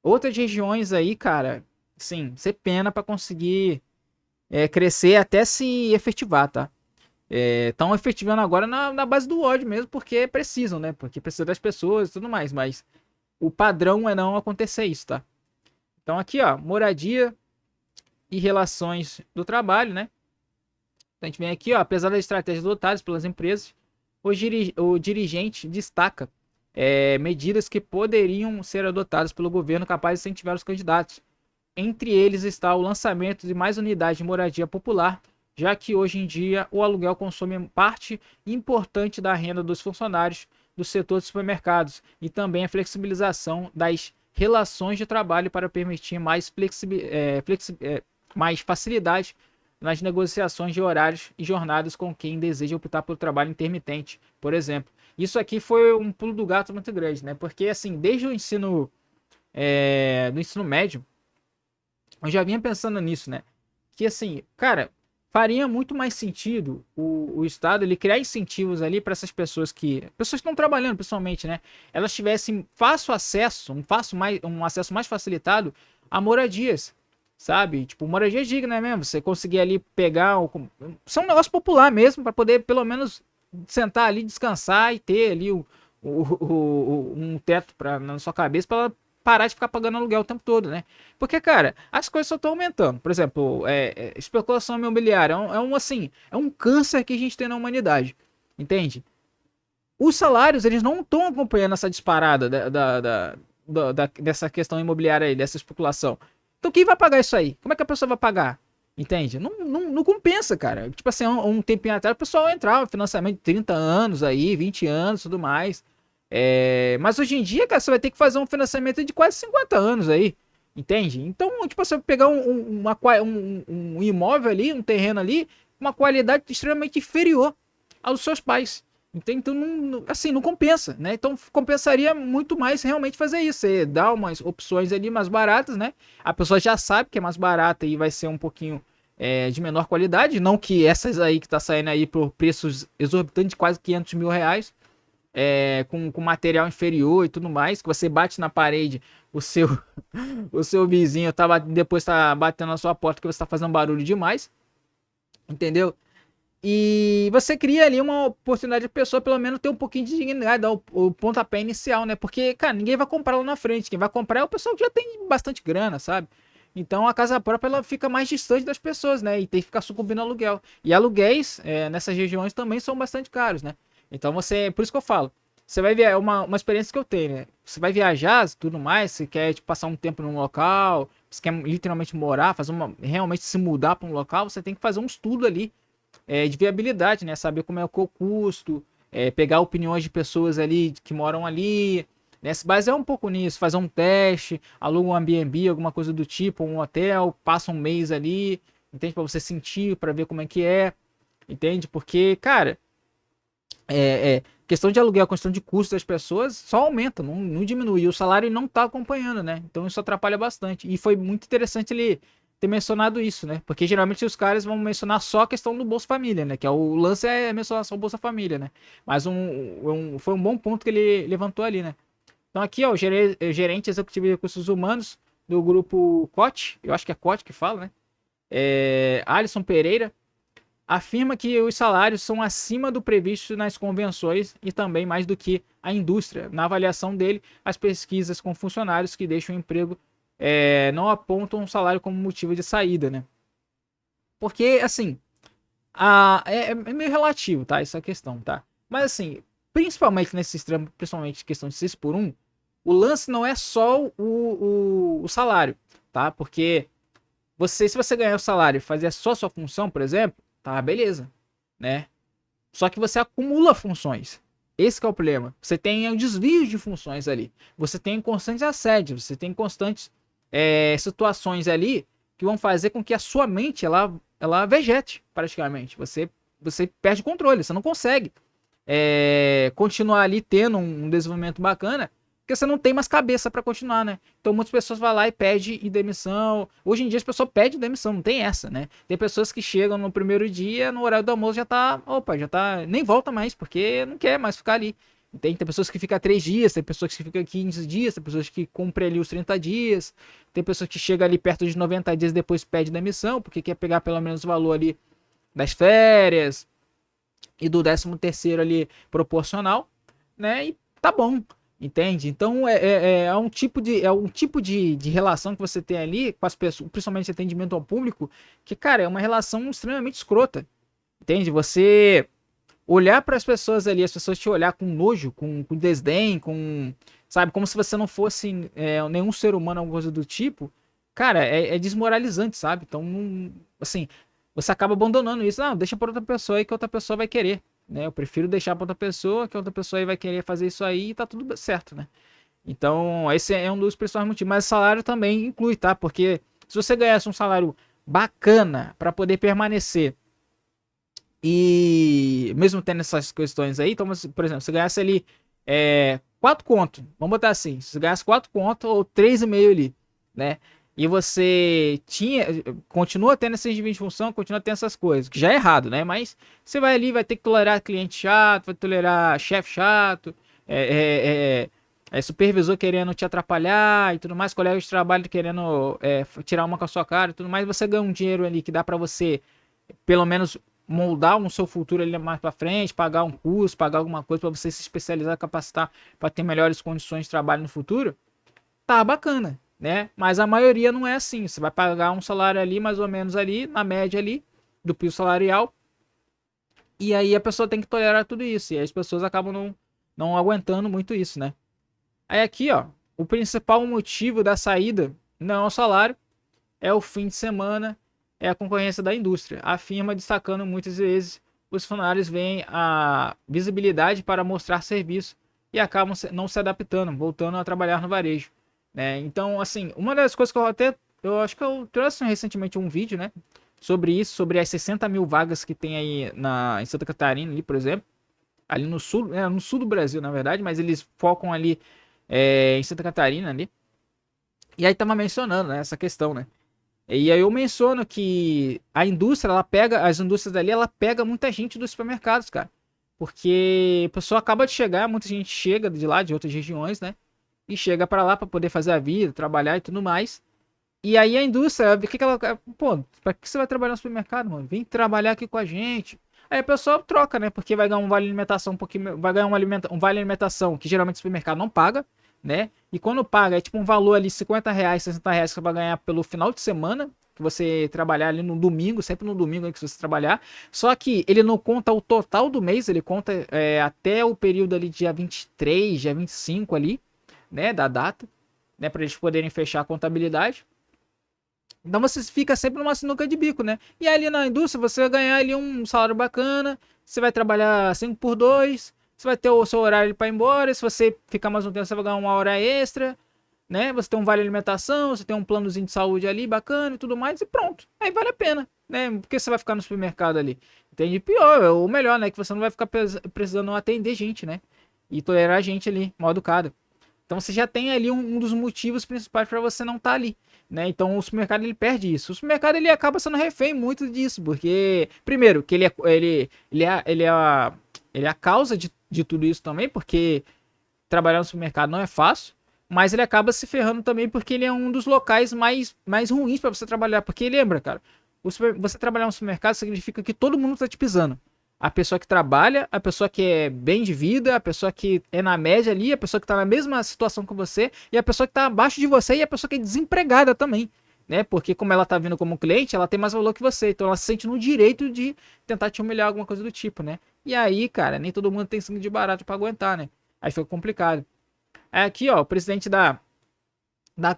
Outras regiões aí, cara, sim, você pena pra conseguir crescer até se efetivar, tá? Estão efetivando agora na base do ódio mesmo, porque precisam, né? Porque precisa das pessoas e tudo mais, mas o padrão é não acontecer isso, tá? Então aqui, ó, moradia e relações do trabalho, né? Então a gente vem aqui, ó, apesar das estratégias adotadas pelas empresas, o dirigente destaca medidas que poderiam ser adotadas pelo governo capazes de incentivar os candidatos. Entre eles está o lançamento de mais unidades de moradia popular, já que hoje em dia o aluguel consome parte importante da renda dos funcionários do setor de supermercados e também a flexibilização das relações de trabalho para permitir mais facilidade nas negociações de horários e jornadas com quem deseja optar pelo trabalho intermitente, por exemplo. Isso aqui foi um pulo do gato muito grande, né? Porque assim, desde o ensino do ensino médio, eu já vinha pensando nisso, né? Que assim, cara, faria muito mais sentido o Estado ele criar incentivos ali para essas pessoas que estão trabalhando pessoalmente, né? Elas tivessem fácil acesso, um acesso mais facilitado a moradias, sabe? Tipo, moradia digna, né mesmo? Você conseguir ali pegar, isso é um negócio popular mesmo, para poder pelo menos sentar ali, descansar e ter ali um teto na sua cabeça para parar de ficar pagando aluguel o tempo todo, né? Porque, cara, as coisas só estão aumentando. Por exemplo, especulação imobiliária assim, é um câncer que a gente tem na humanidade, entende? Os salários, eles não estão acompanhando essa disparada dessa questão imobiliária aí, dessa especulação. Então quem vai pagar isso aí? Como é que a pessoa vai pagar? Entende? Não compensa, cara. Tipo assim, um tempinho atrás o pessoal entrava financiamento de 30 anos aí, 20 anos e tudo mais. Mas hoje em dia, cara, você vai ter que fazer um financiamento de quase 50 anos aí. Entende? Então, tipo, você vai pegar um imóvel ali, um terreno ali, uma qualidade extremamente inferior aos seus pais. Entende? Então, assim, não compensa, né? Então, compensaria muito mais realmente fazer isso. Você dá umas opções ali mais baratas, né? A pessoa já sabe que é mais barata e vai ser um pouquinho de menor qualidade. Não que essas aí que tá saindo aí por preços exorbitantes de quase 500 mil reais com material inferior e tudo mais, que você bate na parede, o seu, o seu vizinho depois tá batendo na sua porta que você tá fazendo barulho demais, entendeu? E você cria ali uma oportunidade de pessoa pelo menos ter um pouquinho de dignidade, dar o pontapé inicial, né? Porque, cara, ninguém vai comprar lá na frente. Quem vai comprar é o pessoal que já tem bastante grana, sabe? Então a casa própria ela fica mais distante das pessoas, né? E tem que ficar sucumbindo ao aluguel. E aluguéis nessas regiões também são bastante caros, né? Então por isso que eu falo. Você vai ver, é uma experiência que eu tenho, né? Você vai viajar tudo mais, você quer tipo, passar um tempo num local, você quer literalmente morar, realmente se mudar para um local, você tem que fazer um estudo ali de viabilidade, né? Saber como é o custo, pegar opiniões de pessoas ali que moram ali, né? Se basear um pouco nisso, fazer um teste, aluga um Airbnb, alguma coisa do tipo, um hotel, passa um mês ali, entende? Para você sentir, para ver como é que é, entende? Porque, cara, questão de aluguel, questão de custo das pessoas só aumenta, não diminui. E o salário não tá acompanhando, né? Então isso atrapalha bastante. E foi muito interessante ele ter mencionado isso, né? Porque geralmente os caras vão mencionar só a questão do Bolsa Família, né? Que é o lance mencionar só o Bolsa Família, né? Mas foi um bom ponto que ele levantou ali, né? Então aqui, ó, o gerente executivo de recursos humanos do grupo COT, eu acho que é COT que fala, né? Alisson Pereira, afirma que os salários são acima do previsto nas convenções e também mais do que a indústria. Na avaliação dele, as pesquisas com funcionários que deixam o emprego não apontam o salário como motivo de saída, né? Porque, assim, é meio relativo, tá? Essa questão, tá? Mas, assim, principalmente nesse extremo, principalmente questão de 6 por 1, o lance não é só o salário, tá? Porque se você ganhar o salário e fazer só a sua função, por exemplo, tá, beleza, né? Só que você acumula funções. Esse que é o problema. Você tem um desvio de funções ali. Você tem constantes assédios, você tem constantes situações ali que vão fazer com que a sua mente ela vegete praticamente. Você perde o controle, você não consegue continuar ali tendo um desenvolvimento bacana, porque você não tem mais cabeça para continuar, né? Então muitas pessoas vão lá e pedem demissão. Hoje em dia as pessoas pedem demissão, não tem essa, né? Tem pessoas que chegam no primeiro dia, no horário do almoço já tá, nem volta mais, porque não quer mais ficar ali. Tem pessoas que ficam 3 dias, tem pessoas que ficam 15 dias, tem pessoas que cumprem ali os 30 dias, tem pessoas que chegam ali perto de 90 dias e depois pede demissão, porque quer pegar pelo menos o valor ali das férias e do 13º ali proporcional, né? E tá bom, entende? Então é um tipo de relação que você tem ali com as pessoas, principalmente atendimento ao público, que, cara, é uma relação extremamente escrota, entende? Você olhar para as pessoas ali, as pessoas te olhar com nojo, com desdém, sabe, como se você não fosse nenhum ser humano, alguma coisa do tipo, cara, é desmoralizante, sabe? Então, assim, você acaba abandonando isso. Não, deixa para outra pessoa aí que outra pessoa vai querer, né? Eu prefiro deixar para outra pessoa que outra pessoa aí vai querer fazer isso aí e tá tudo certo, né? Então, esse é um dos principais motivos. Mas o salário também inclui, tá? Porque se você ganhasse um salário bacana para poder permanecer e mesmo tendo essas questões aí, então, por exemplo, se ganhasse ali 4 conto, vamos botar assim, se ganhasse 4 conto ou 3,5 ali, né? E você continua tendo essa de função, continua tendo essas coisas, que já é errado, né? Mas você vai ali, vai ter que tolerar cliente chato, vai tolerar chefe chato, supervisor querendo te atrapalhar e tudo mais, colegas de trabalho querendo tirar uma com a sua cara e tudo mais, você ganha um dinheiro ali que dá para você, pelo menos, moldar um seu futuro ali mais para frente, pagar um curso, pagar alguma coisa para você se especializar, capacitar para ter melhores condições de trabalho no futuro, tá bacana, né? Mas a maioria não é assim. Você vai pagar um salário ali, mais ou menos ali, na média ali, do piso salarial, e aí a pessoa tem que tolerar tudo isso, e aí as pessoas acabam não aguentando muito isso, né? Aí aqui, ó, o principal motivo da saída não é o salário, é o fim de semana, é a concorrência da indústria. A firma destacando muitas vezes os funcionários veem a visibilidade para mostrar serviço e acabam não se adaptando, voltando a trabalhar no varejo, né? Então, assim, uma das coisas que eu acho que eu trouxe recentemente um vídeo, né, sobre isso, sobre as 60 mil vagas que tem aí em Santa Catarina, ali, por exemplo, ali no sul do Brasil, na verdade, mas eles focam ali em Santa Catarina ali. E aí tava mencionando, né, essa questão, né? E aí eu menciono que as indústrias dali, ela pega muita gente dos supermercados, cara. Porque a pessoa acaba de chegar, muita gente chega de lá, de outras regiões, né? E chega pra lá pra poder fazer a vida, trabalhar e tudo mais. E aí a indústria, o que ela... Pô, pra que você vai trabalhar no supermercado, mano? Vem trabalhar aqui com a gente. Aí a pessoa troca, né? Porque vai ganhar um vale alimentação, vai ganhar um vale alimentação que geralmente o supermercado não paga, né? E quando paga, é tipo um valor ali, R$ 50, R$ 60 que você vai ganhar pelo final de semana, que você trabalhar ali no domingo, sempre no domingo aí que você trabalhar. Só que ele não conta o total do mês, ele conta até o período ali dia 23, dia 25 ali, né? Da data, né? Pra eles poderem fechar a contabilidade. Então você fica sempre numa sinuca de bico, né? E ali na indústria você vai ganhar ali um salário bacana, você vai trabalhar 5 por 2, você vai ter o seu horário para ir embora, se você ficar mais um tempo você vai ganhar 1 hora extra, né? Você tem um vale alimentação, você tem um planozinho de saúde ali bacana e tudo mais e pronto. Aí vale a pena, né? Porque você vai ficar no supermercado ali. Entende? Pior, ou melhor, né? Que você não vai ficar precisando atender gente, né? E tolerar gente ali, mal educado. Então você já tem ali um dos motivos principais para você não estar ali, né? Então o supermercado ele perde isso. O supermercado ele acaba sendo refém muito disso, porque primeiro que ele é a causa de tudo isso também, porque trabalhar no supermercado não é fácil, mas ele acaba se ferrando também porque ele é um dos locais mais ruins para você trabalhar, porque lembra, cara, você trabalhar no supermercado significa que todo mundo tá te pisando. A pessoa que trabalha, a pessoa que é bem de vida, a pessoa que é na média ali, a pessoa que tá na mesma situação que você, e a pessoa que tá abaixo de você, e a pessoa que é desempregada também, né? Porque como ela tá vindo como cliente, ela tem mais valor que você, então ela se sente no direito de tentar te humilhar, alguma coisa do tipo, né? E aí, cara, nem todo mundo tem sangue de barato pra aguentar, né? Aí fica complicado. Aí aqui, ó, o presidente da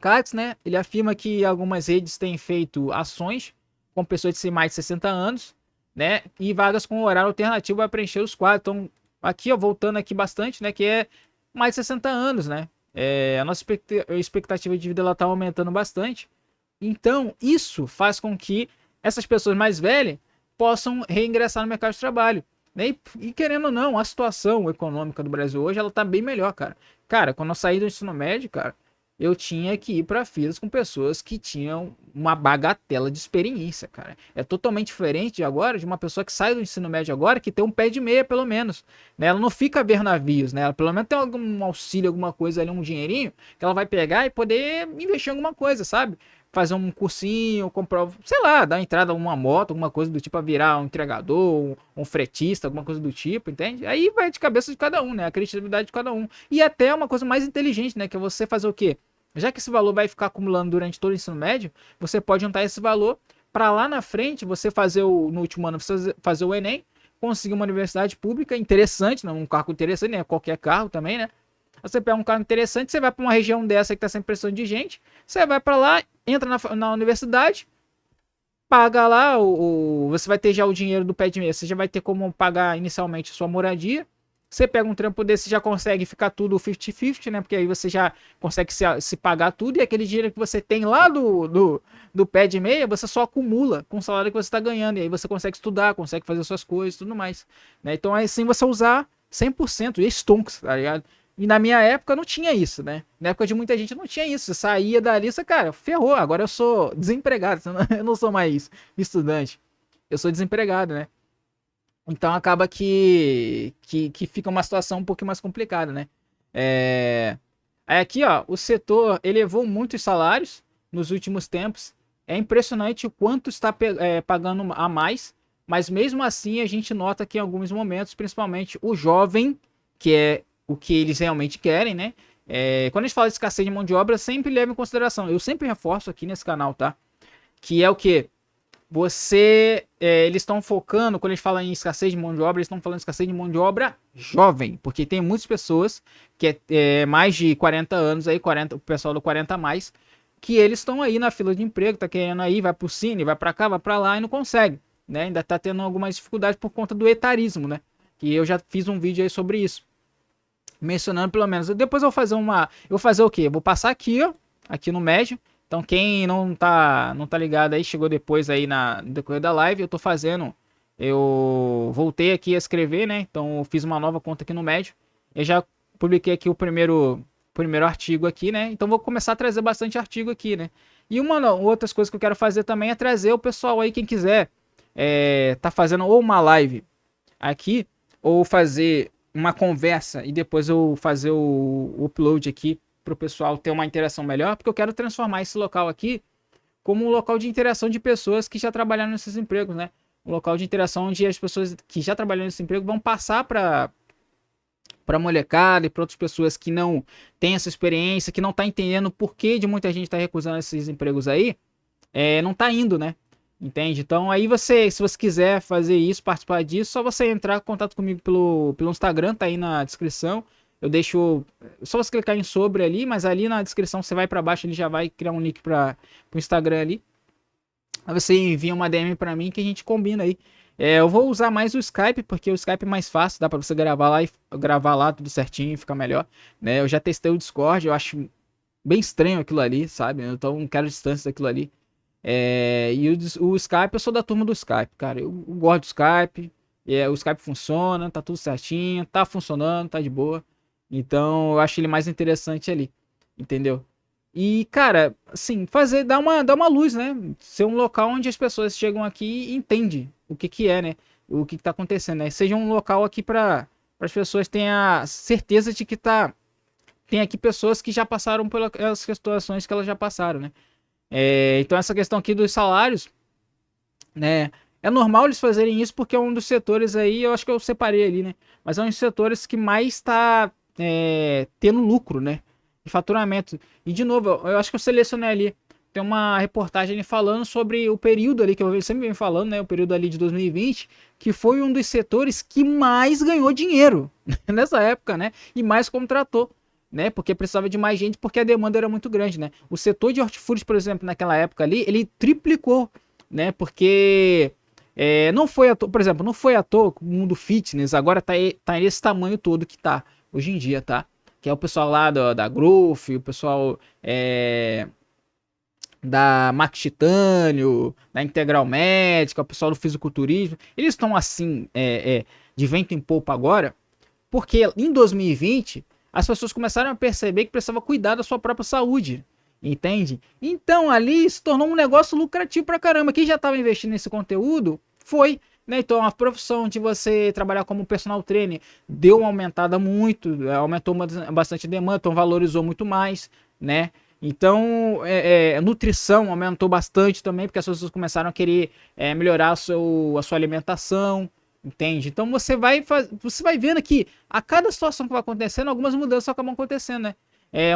CATS, né? Ele afirma que algumas redes têm feito ações com pessoas de mais de 60 anos, né? E vagas com horário alternativo para preencher os quadros. Então, aqui, ó, voltando aqui bastante, né? Que é mais de 60 anos, né? A nossa expectativa de vida ela tá aumentando bastante. Então, isso faz com que essas pessoas mais velhas possam reingressar no mercado de trabalho. Né? E querendo ou não, a situação econômica do Brasil hoje, ela tá bem melhor, cara. Cara, quando eu saí do ensino médio, cara, eu tinha que ir para filas com pessoas que tinham uma bagatela de experiência, cara. É totalmente diferente de agora, de uma pessoa que sai do ensino médio agora, que tem um pé de meia, pelo menos. Né? Ela não fica a ver navios, né? Ela pelo menos tem algum auxílio, alguma coisa ali, um dinheirinho, que ela vai pegar e poder investir em alguma coisa, sabe? Fazer um cursinho, comprar, sei lá, dar entrada a uma moto, alguma coisa do tipo, a virar um entregador, um fretista, alguma coisa do tipo, entende? Aí vai de cabeça de cada um, né? A criatividade de cada um. E até uma coisa mais inteligente, né? Que é você fazer o quê? Já que esse valor vai ficar acumulando durante todo o ensino médio, você pode juntar esse valor para lá na frente você fazer no último ano você fazer o Enem, conseguir uma universidade pública interessante, não um cargo interessante, né? Qualquer carro também, né? Você pega um carro interessante, você vai para uma região dessa que está sem pressão de gente, você vai para lá, entra na universidade, paga lá, você vai ter já o dinheiro do pé de meia, você já vai ter como pagar inicialmente sua moradia. Você pega um trampo desse, já consegue ficar tudo 50-50, né? Porque aí você já consegue se pagar tudo e aquele dinheiro que você tem lá do pé de meia, você só acumula com o salário que você está ganhando. E aí você consegue estudar, consegue fazer suas coisas e tudo mais. Né? Então é assim você usar 100% e stonks, tá ligado? E na minha época não tinha isso, né? Na época de muita gente não tinha isso. Você saía da lista, cara, ferrou. Agora eu sou desempregado. Eu não sou mais estudante. Eu sou desempregado, né? Então acaba que fica uma situação um pouco mais complicada, né? É... Aí aqui, ó, o setor elevou muito os salários nos últimos tempos. É impressionante o quanto está pagando a mais, mas mesmo assim a gente nota que em alguns momentos, principalmente o jovem, que é o que eles realmente querem, né? Quando a gente fala de escassez de mão de obra, sempre leva em consideração. Eu sempre reforço aqui nesse canal, tá? Que é o que? Eles estão focando, quando eles falam em escassez de mão de obra, eles estão falando de escassez de mão de obra jovem, porque tem muitas pessoas que mais de 40 anos aí, 40, o pessoal do 40 a mais, que eles estão aí na fila de emprego, tá querendo aí, vai pro Cine, vai para cá, vai para lá e não consegue, né? Ainda tá tendo algumas dificuldades por conta do etarismo, né? Que eu já fiz um vídeo aí sobre isso, mencionando pelo menos. Depois eu vou fazer eu vou fazer o quê? Eu vou passar aqui, ó, aqui no médio. Então quem não tá ligado aí, chegou depois aí no decorrer da live, eu tô fazendo, eu voltei aqui a escrever, né? Então eu fiz uma nova conta aqui no médio. Eu já publiquei aqui o primeiro artigo aqui, né? Então vou começar a trazer bastante artigo aqui, né? E outras coisas que eu quero fazer também é trazer o pessoal aí, quem quiser, tá fazendo ou uma live aqui, ou fazer uma conversa e depois eu fazer o upload aqui para o pessoal ter uma interação melhor, porque eu quero transformar esse local aqui como um local de interação de pessoas que já trabalharam nesses empregos, né? Um local de interação onde as pessoas que já trabalharam nesse emprego vão passar para molecada e para outras pessoas que não têm essa experiência, que não tá entendendo o porquê de muita gente estar recusando esses empregos aí, não tá indo, né? Entende? Então aí se você quiser fazer isso, participar disso, só você entrar em contato comigo pelo Instagram, tá aí na descrição. Eu deixo, só você clicar em sobre ali, mas ali na descrição você vai para baixo, ele já vai criar um link para o Instagram ali. Aí você envia uma DM para mim que a gente combina aí. Eu vou usar mais o Skype, porque o Skype é mais fácil, dá para você gravar lá tudo certinho, fica melhor, né? Eu já testei o Discord, eu acho bem estranho aquilo ali, sabe? Então não quero distância daquilo ali. E o Skype, eu sou da turma do Skype, cara. Eu gosto do Skype. O Skype funciona, tá tudo certinho, tá funcionando, tá de boa. Então eu acho ele mais interessante ali, entendeu? E, cara, assim, dar uma luz, né? Ser um local onde as pessoas chegam aqui e entendem o que que é, né? O que que tá acontecendo, né? Seja um local aqui para as pessoas terem a certeza de que tem aqui pessoas que já passaram pelas situações que elas já passaram, né? Então essa questão aqui dos salários, né? É normal eles fazerem isso porque é um dos setores aí, eu acho que eu separei ali, né? Mas é um dos setores que mais está tendo lucro, né? De faturamento. E de novo, eu acho que eu selecionei ali. Tem uma reportagem ali falando sobre o período ali, que eu sempre venho falando, né? O período ali de 2020, que foi um dos setores que mais ganhou dinheiro nessa época, né? E mais contratou, né? Porque precisava de mais gente, porque a demanda era muito grande, né? O setor de hortifruti, por exemplo, naquela época ali, ele triplicou, né? Porque não foi à toa, por exemplo, não foi à toa que o mundo fitness agora tá nesse tamanho todo que tá hoje em dia, tá? Que é o pessoal lá da Growth, o pessoal da Max Titânio, da Integral Médica, o pessoal do fisiculturismo, eles estão assim, de vento em popa agora, porque em 2020 as pessoas começaram a perceber que precisava cuidar da sua própria saúde, entende? Então ali se tornou um negócio lucrativo pra caramba. Quem já estava investindo nesse conteúdo foi, né? Então a profissão de você trabalhar como personal trainer deu uma aumentada muito, aumentou bastante a demanda, então valorizou muito mais, né? Então, nutrição aumentou bastante também, porque as pessoas começaram a querer melhorar a sua alimentação, entende? Então você vai vendo que a cada situação que vai acontecendo, algumas mudanças acabam acontecendo, né?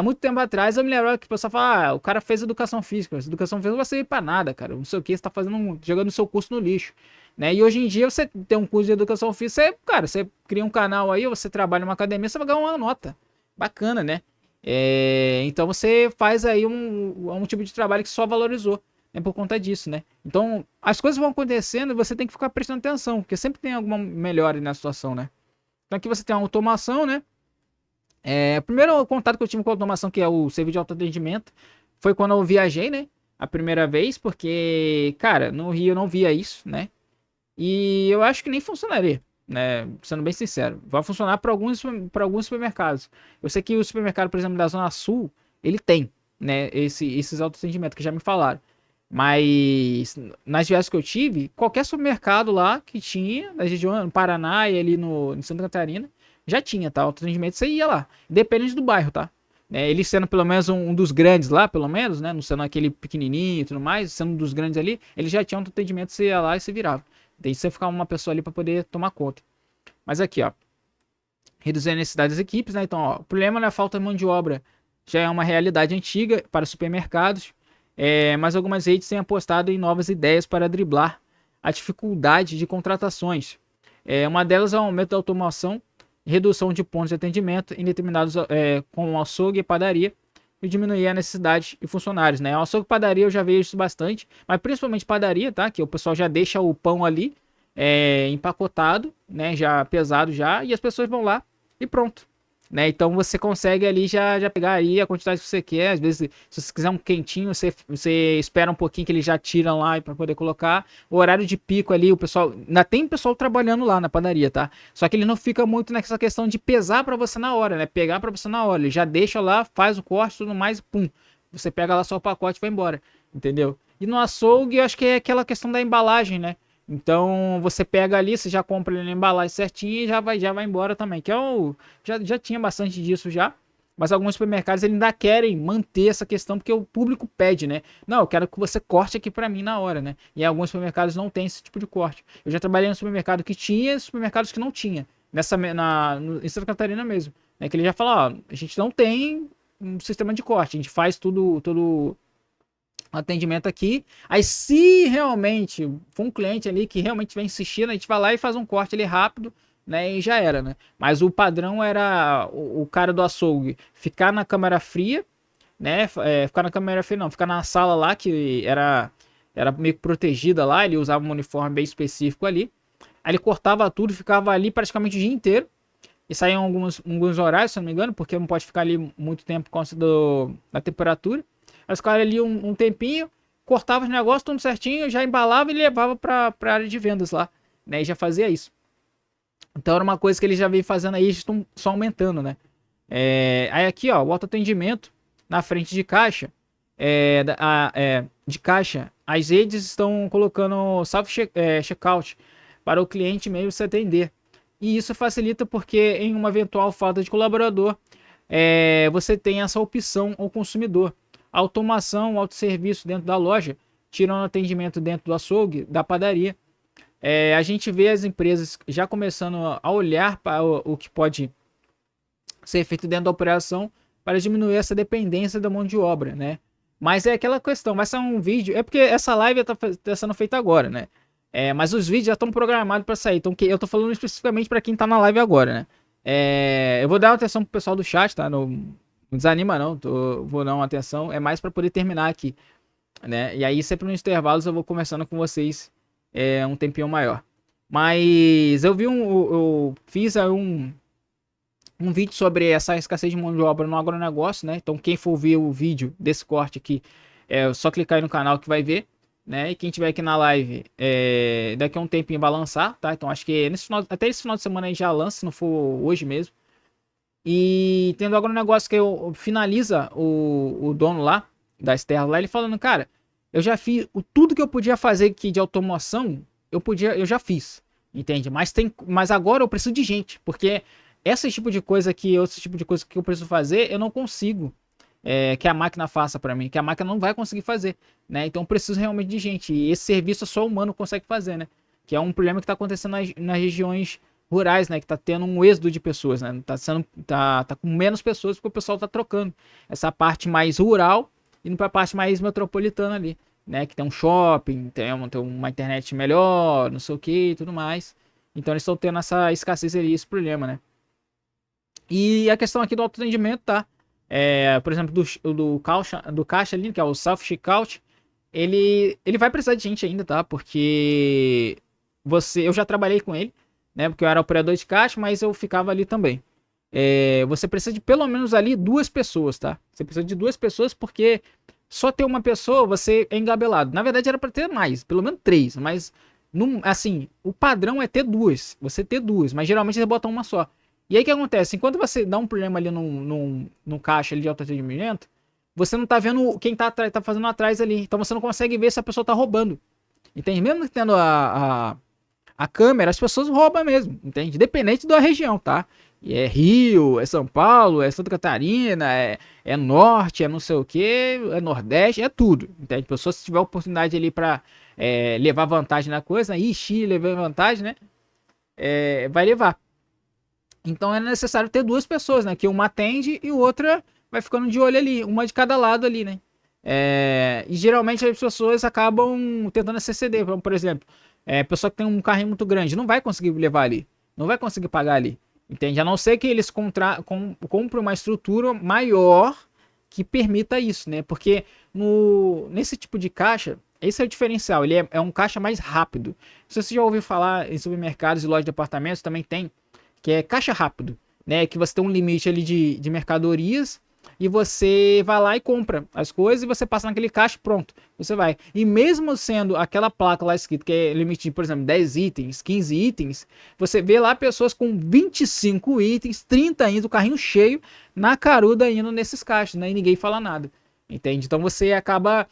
Muito tempo atrás eu me lembro que o pessoal fala, o cara fez educação física, mas educação física não vai servir pra nada, cara. Não sei o que, você tá fazendo, jogando o seu curso no lixo, né? E hoje em dia você tem um curso de educação física, cara, você cria um canal aí, você trabalha em uma academia, você vai ganhar uma nota. Bacana, né? Então você faz aí um tipo de trabalho que só valorizou, né, por conta disso, né? Então as coisas vão acontecendo e você tem que ficar prestando atenção, porque sempre tem alguma melhora na situação, né? Então aqui você tem uma automação, né? O primeiro contato que eu tive com a automação, que é o serviço de autoatendimento, foi quando eu viajei, né? A primeira vez, porque, cara, no Rio eu não via isso, né? E eu acho que nem funcionaria, né? Sendo bem sincero. Vai funcionar para alguns supermercados. Eu sei que o supermercado, por exemplo, da Zona Sul, ele tem, né? Esses autoatendimentos que já me falaram. Mas nas viagens que eu tive, qualquer supermercado lá que tinha, na região, no Paraná e ali em Santa Catarina, já tinha, tá? Autoatendimento, você ia lá. Depende do bairro, tá? Ele sendo pelo menos um dos grandes lá, pelo menos, né? Não sendo aquele pequenininho e tudo mais, sendo um dos grandes ali, ele já tinha um atendimento, você ia lá e se virava. Tem que você ficar uma pessoa ali para poder tomar conta. Mas aqui, ó, reduzir a necessidade das equipes, né? Então, ó, o problema da falta de mão de obra já é uma realidade antiga para supermercados, mas algumas redes têm apostado em novas ideias para driblar a dificuldade de contratações. Uma delas é o aumento da automação, redução de pontos de atendimento em determinados, como açougue e padaria, e diminuir a necessidade de funcionários, né? Açougue e padaria eu já vejo isso bastante, mas principalmente padaria, tá? Que o pessoal já deixa o pão ali empacotado, né? Já pesado já, e as pessoas vão lá e pronto, né? Então você consegue ali já pegar aí a quantidade que você quer. Às vezes, se você quiser um quentinho, você espera um pouquinho que eles já tiram lá para poder colocar. O horário de pico ali, o pessoal. Ainda tem pessoal trabalhando lá na padaria, tá? Só que ele não fica muito nessa questão de pesar para você na hora, né? Pegar para você na hora. Ele já deixa lá, faz o corte, tudo mais, pum. Você pega lá só o pacote e vai embora, entendeu? E no açougue, eu acho que é aquela questão da embalagem, né? Então você pega ali, você já compra ele na embalagem certinho e já vai embora também. Que já tinha bastante disso já. Mas alguns supermercados ainda querem manter essa questão porque o público pede, né? Não, eu quero que você corte aqui para mim na hora, né? E alguns supermercados não tem esse tipo de corte. Eu já trabalhei no supermercado que tinha e supermercados que não tinha. Em Santa Catarina mesmo. Né? Que ele já fala, ó, a gente não tem um sistema de corte, a gente faz todo atendimento aqui. Aí, se realmente for um cliente ali que realmente vem insistindo, a gente vai lá e faz um corte ali rápido, né? E já era, né? Mas o padrão era o cara do açougue ficar na câmera fria, né? Ficar na câmera fria, não, ficar na sala lá que era meio que protegida lá. Ele usava um uniforme bem específico ali. Aí ele cortava tudo, ficava ali praticamente o dia inteiro. E saíam alguns horários, se não me engano, porque não pode ficar ali muito tempo por causa da temperatura. Aí os caras ali um tempinho, cortava os negócios, tudo certinho, já embalava e levava para a área de vendas lá, né? E já fazia isso. Então era uma coisa que eles já vem fazendo aí, estão só aumentando, né? Aí aqui, ó, o autoatendimento na frente de caixa, de caixa, as redes estão colocando self-checkout para o cliente mesmo se atender. E isso facilita porque em uma eventual falta de colaborador, você tem essa opção ao consumidor. Automação, autosserviço dentro da loja, tirando atendimento dentro do açougue, da padaria. A gente vê as empresas já começando a olhar para o que pode ser feito dentro da operação para diminuir essa dependência da mão de obra, né? Mas é aquela questão, vai ser um vídeo, é porque essa live está sendo feita agora, né? Mas os vídeos já estão programados para sair, então eu tô falando especificamente para quem tá na live agora, né? Eu vou dar uma atenção pro pessoal do chat, tá? Não desanima não, vou dar uma atenção, é mais para poder terminar aqui, né? E aí sempre nos intervalos eu vou conversando com vocês um tempinho maior. Mas eu fiz um vídeo sobre essa escassez de mão de obra no agronegócio, né? Então quem for ver o vídeo desse corte aqui, É só clicar aí no canal que vai ver, né? E quem tiver aqui na live, daqui a um tempinho vai lançar, tá? Então acho que até esse final de semana aí já lança, se não for hoje mesmo. E tendo agora um negócio que finaliza o dono lá, das terras lá, ele falando, cara, eu já fiz tudo que eu podia fazer aqui de automação, eu já fiz, entende? Mas agora eu preciso de gente, porque esse tipo de coisa que eu preciso fazer, eu não consigo que a máquina faça para mim, que a máquina não vai conseguir fazer, né? Então eu preciso realmente de gente. E esse serviço só o humano consegue fazer, né? Que é um problema que está acontecendo nas regiões rurais, né? Que tá tendo um êxodo de pessoas, né? Tá com menos pessoas porque o pessoal tá trocando essa parte mais rural indo para a parte mais metropolitana ali, né? Que tem um shopping, tem uma internet melhor, não sei o que e tudo mais. Então eles estão tendo essa escassez ali, esse problema, né? E a questão aqui do autoatendimento, tá? Por exemplo, do caixa ali, que é o self-checkout, ele vai precisar de gente ainda, tá? Porque eu já trabalhei com ele, né? Porque eu era operador de caixa, mas eu ficava ali também. Você precisa de pelo menos ali 2 pessoas, tá? Você precisa de 2 pessoas porque só ter uma pessoa você é engabelado. Na verdade era para ter mais, pelo menos 3, mas assim, o padrão é ter duas, você ter duas, mas geralmente você bota uma só. E aí o que acontece? Enquanto você dá um problema ali num caixa ali de autoatendimento, você não tá vendo quem tá fazendo atrás ali. Então você não consegue ver se a pessoa tá roubando. Entende? Mesmo tendo a câmera, as pessoas roubam mesmo, entende? Independente da região, tá? E é Rio, é São Paulo, é Santa Catarina, é Norte, é não sei o que, é Nordeste, é tudo, entende? A pessoa, se tiver oportunidade ali pra levar vantagem na coisa, ixi, levar vantagem, né? Vai levar. Então é necessário ter 2 pessoas, né? Que uma atende e outra vai ficando de olho ali, uma de cada lado ali, né? E geralmente as pessoas acabam tentando se exceder. Por exemplo, pessoa que tem um carrinho muito grande não vai conseguir levar ali, não vai conseguir pagar ali, entende? A não ser que eles comprem uma estrutura maior que permita isso, né? Porque nesse tipo de caixa, esse é o diferencial, ele é um caixa mais rápido. Se você já ouviu falar em supermercados e lojas de departamentos, também tem que é caixa rápido, né? Que você tem um limite ali de mercadorias e você vai lá e compra as coisas e você passa naquele caixa, pronto, você vai. E mesmo sendo aquela placa lá escrito que é limite de, por exemplo, 10 itens, 15 itens, você vê lá pessoas com 25 itens, 30 indo, o carrinho cheio, na caruda indo nesses caixas, né? E ninguém fala nada, entende? Então você acaba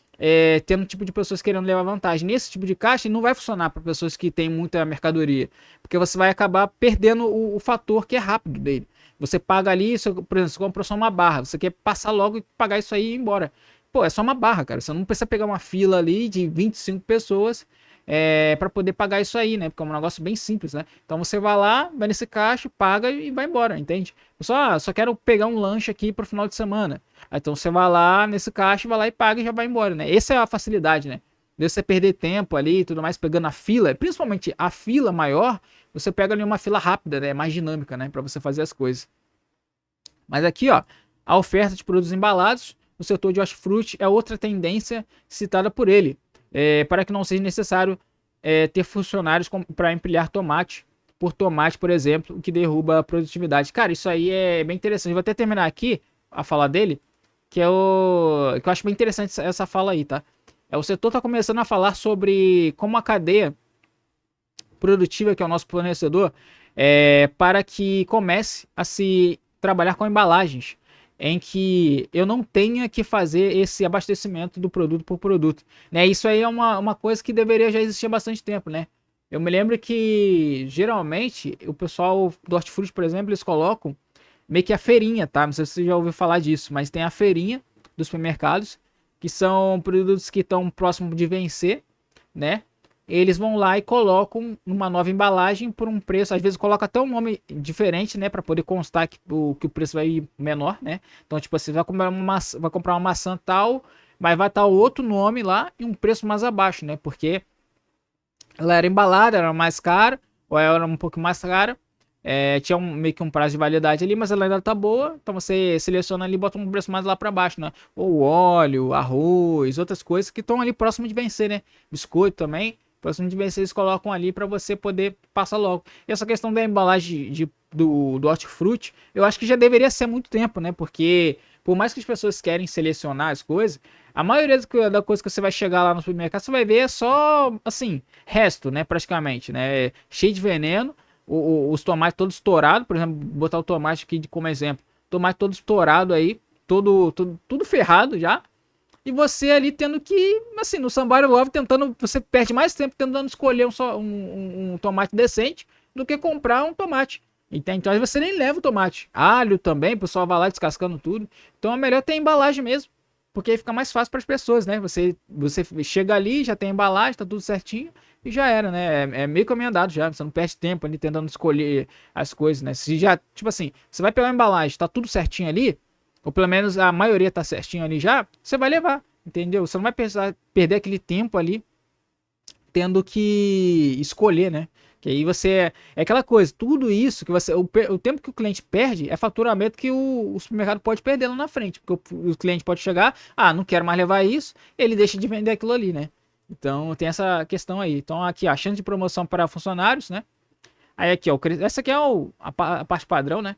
tendo um tipo de pessoas querendo levar vantagem. Nesse tipo de caixa não vai funcionar para pessoas que têm muita mercadoria, porque você vai acabar perdendo o fator que é rápido dele. Você paga ali, por exemplo, você comprou só uma barra, você quer passar logo e pagar isso aí e ir embora. Pô, é só uma barra, cara. Você não precisa pegar uma fila ali de 25 pessoas para poder pagar isso aí, né? Porque é um negócio bem simples, né? Então você vai lá, vai nesse caixa, paga e vai embora, entende? Só quero pegar um lanche aqui pro final de semana. Então você vai lá nesse caixa, vai lá e paga e já vai embora, né? Essa é a facilidade, né? De você perder tempo ali e tudo mais, pegando a fila, principalmente a fila maior, você pega ali uma fila rápida, né? Mais dinâmica, né? Para você fazer as coisas. Mas aqui, ó, a oferta de produtos embalados no setor de hortifruti é outra tendência citada por ele, para que não seja necessário ter funcionários para empilhar tomate por tomate, por exemplo, o que derruba a produtividade. Cara, isso aí é bem interessante. Vou até terminar aqui a fala dele, que eu acho bem interessante essa fala aí, tá? O setor está começando a falar sobre como a cadeia produtiva, que é o nosso fornecedor, para que comece a se trabalhar com embalagens, em que eu não tenha que fazer esse abastecimento do produto por produto, né? Isso aí é uma coisa que deveria já existir há bastante tempo, né? Eu me lembro que geralmente o pessoal do hortifruti, por exemplo, eles colocam meio que a feirinha, tá? Não sei se você já ouviu falar disso, mas tem a feirinha dos supermercados, que são produtos que estão próximos de vencer, né? Eles vão lá e colocam numa nova embalagem por um preço, às vezes coloca até um nome diferente, né, para poder constar que o preço vai ir menor, né? Então, tipo, você vai comprar uma maçã tal, mas vai estar outro nome lá e um preço mais abaixo, né? Porque ela era embalada, era mais cara, ou ela era um pouco mais cara. Tinha meio que um prazo de validade ali, mas ela ainda tá boa. Então você seleciona ali e bota um preço mais lá para baixo, né? Ou óleo, arroz, outras coisas que estão ali próximo de vencer, né? Biscoito também. Próximo de vencer, eles colocam ali para você poder passar logo. E essa questão da embalagem do hortifruti, eu acho que já deveria ser há muito tempo, né? Porque por mais que as pessoas querem selecionar as coisas, A maioria da coisa que você vai chegar lá no supermercado, você vai ver é só, assim, resto, né, praticamente, né, cheio de veneno, os tomates todos estourados, por exemplo, botar o tomate aqui como exemplo, tomate todo estourado aí, tudo ferrado já, e você ali tendo que, assim, no Somebody Love, tentando, você perde mais tempo tentando escolher um tomate decente do que comprar um tomate. Entende? Então aí você nem leva o tomate. Alho também, o pessoal vai lá descascando tudo. Então é melhor ter embalagem mesmo. Porque aí fica mais fácil para as pessoas, né? Você chega ali, já tem a embalagem, tá tudo certinho e já era, né? É meio caminho andado já. Você não perde tempo ali tentando escolher as coisas, né? Se já, tipo assim, você vai pegar a embalagem, tá tudo certinho ali, ou pelo menos a maioria tá certinho ali já, você vai levar, entendeu? Você não vai precisar perder aquele tempo ali tendo que escolher, né? Que aí você. É aquela coisa, tudo isso que você. O tempo que o cliente perde é faturamento que o supermercado pode perder lá na frente. Porque o cliente pode chegar, não quero mais levar isso, ele deixa de vender aquilo ali, né? Então tem essa questão aí. Então aqui, a chance de promoção para funcionários, né? Aí aqui, ó, essa aqui é a parte padrão, né?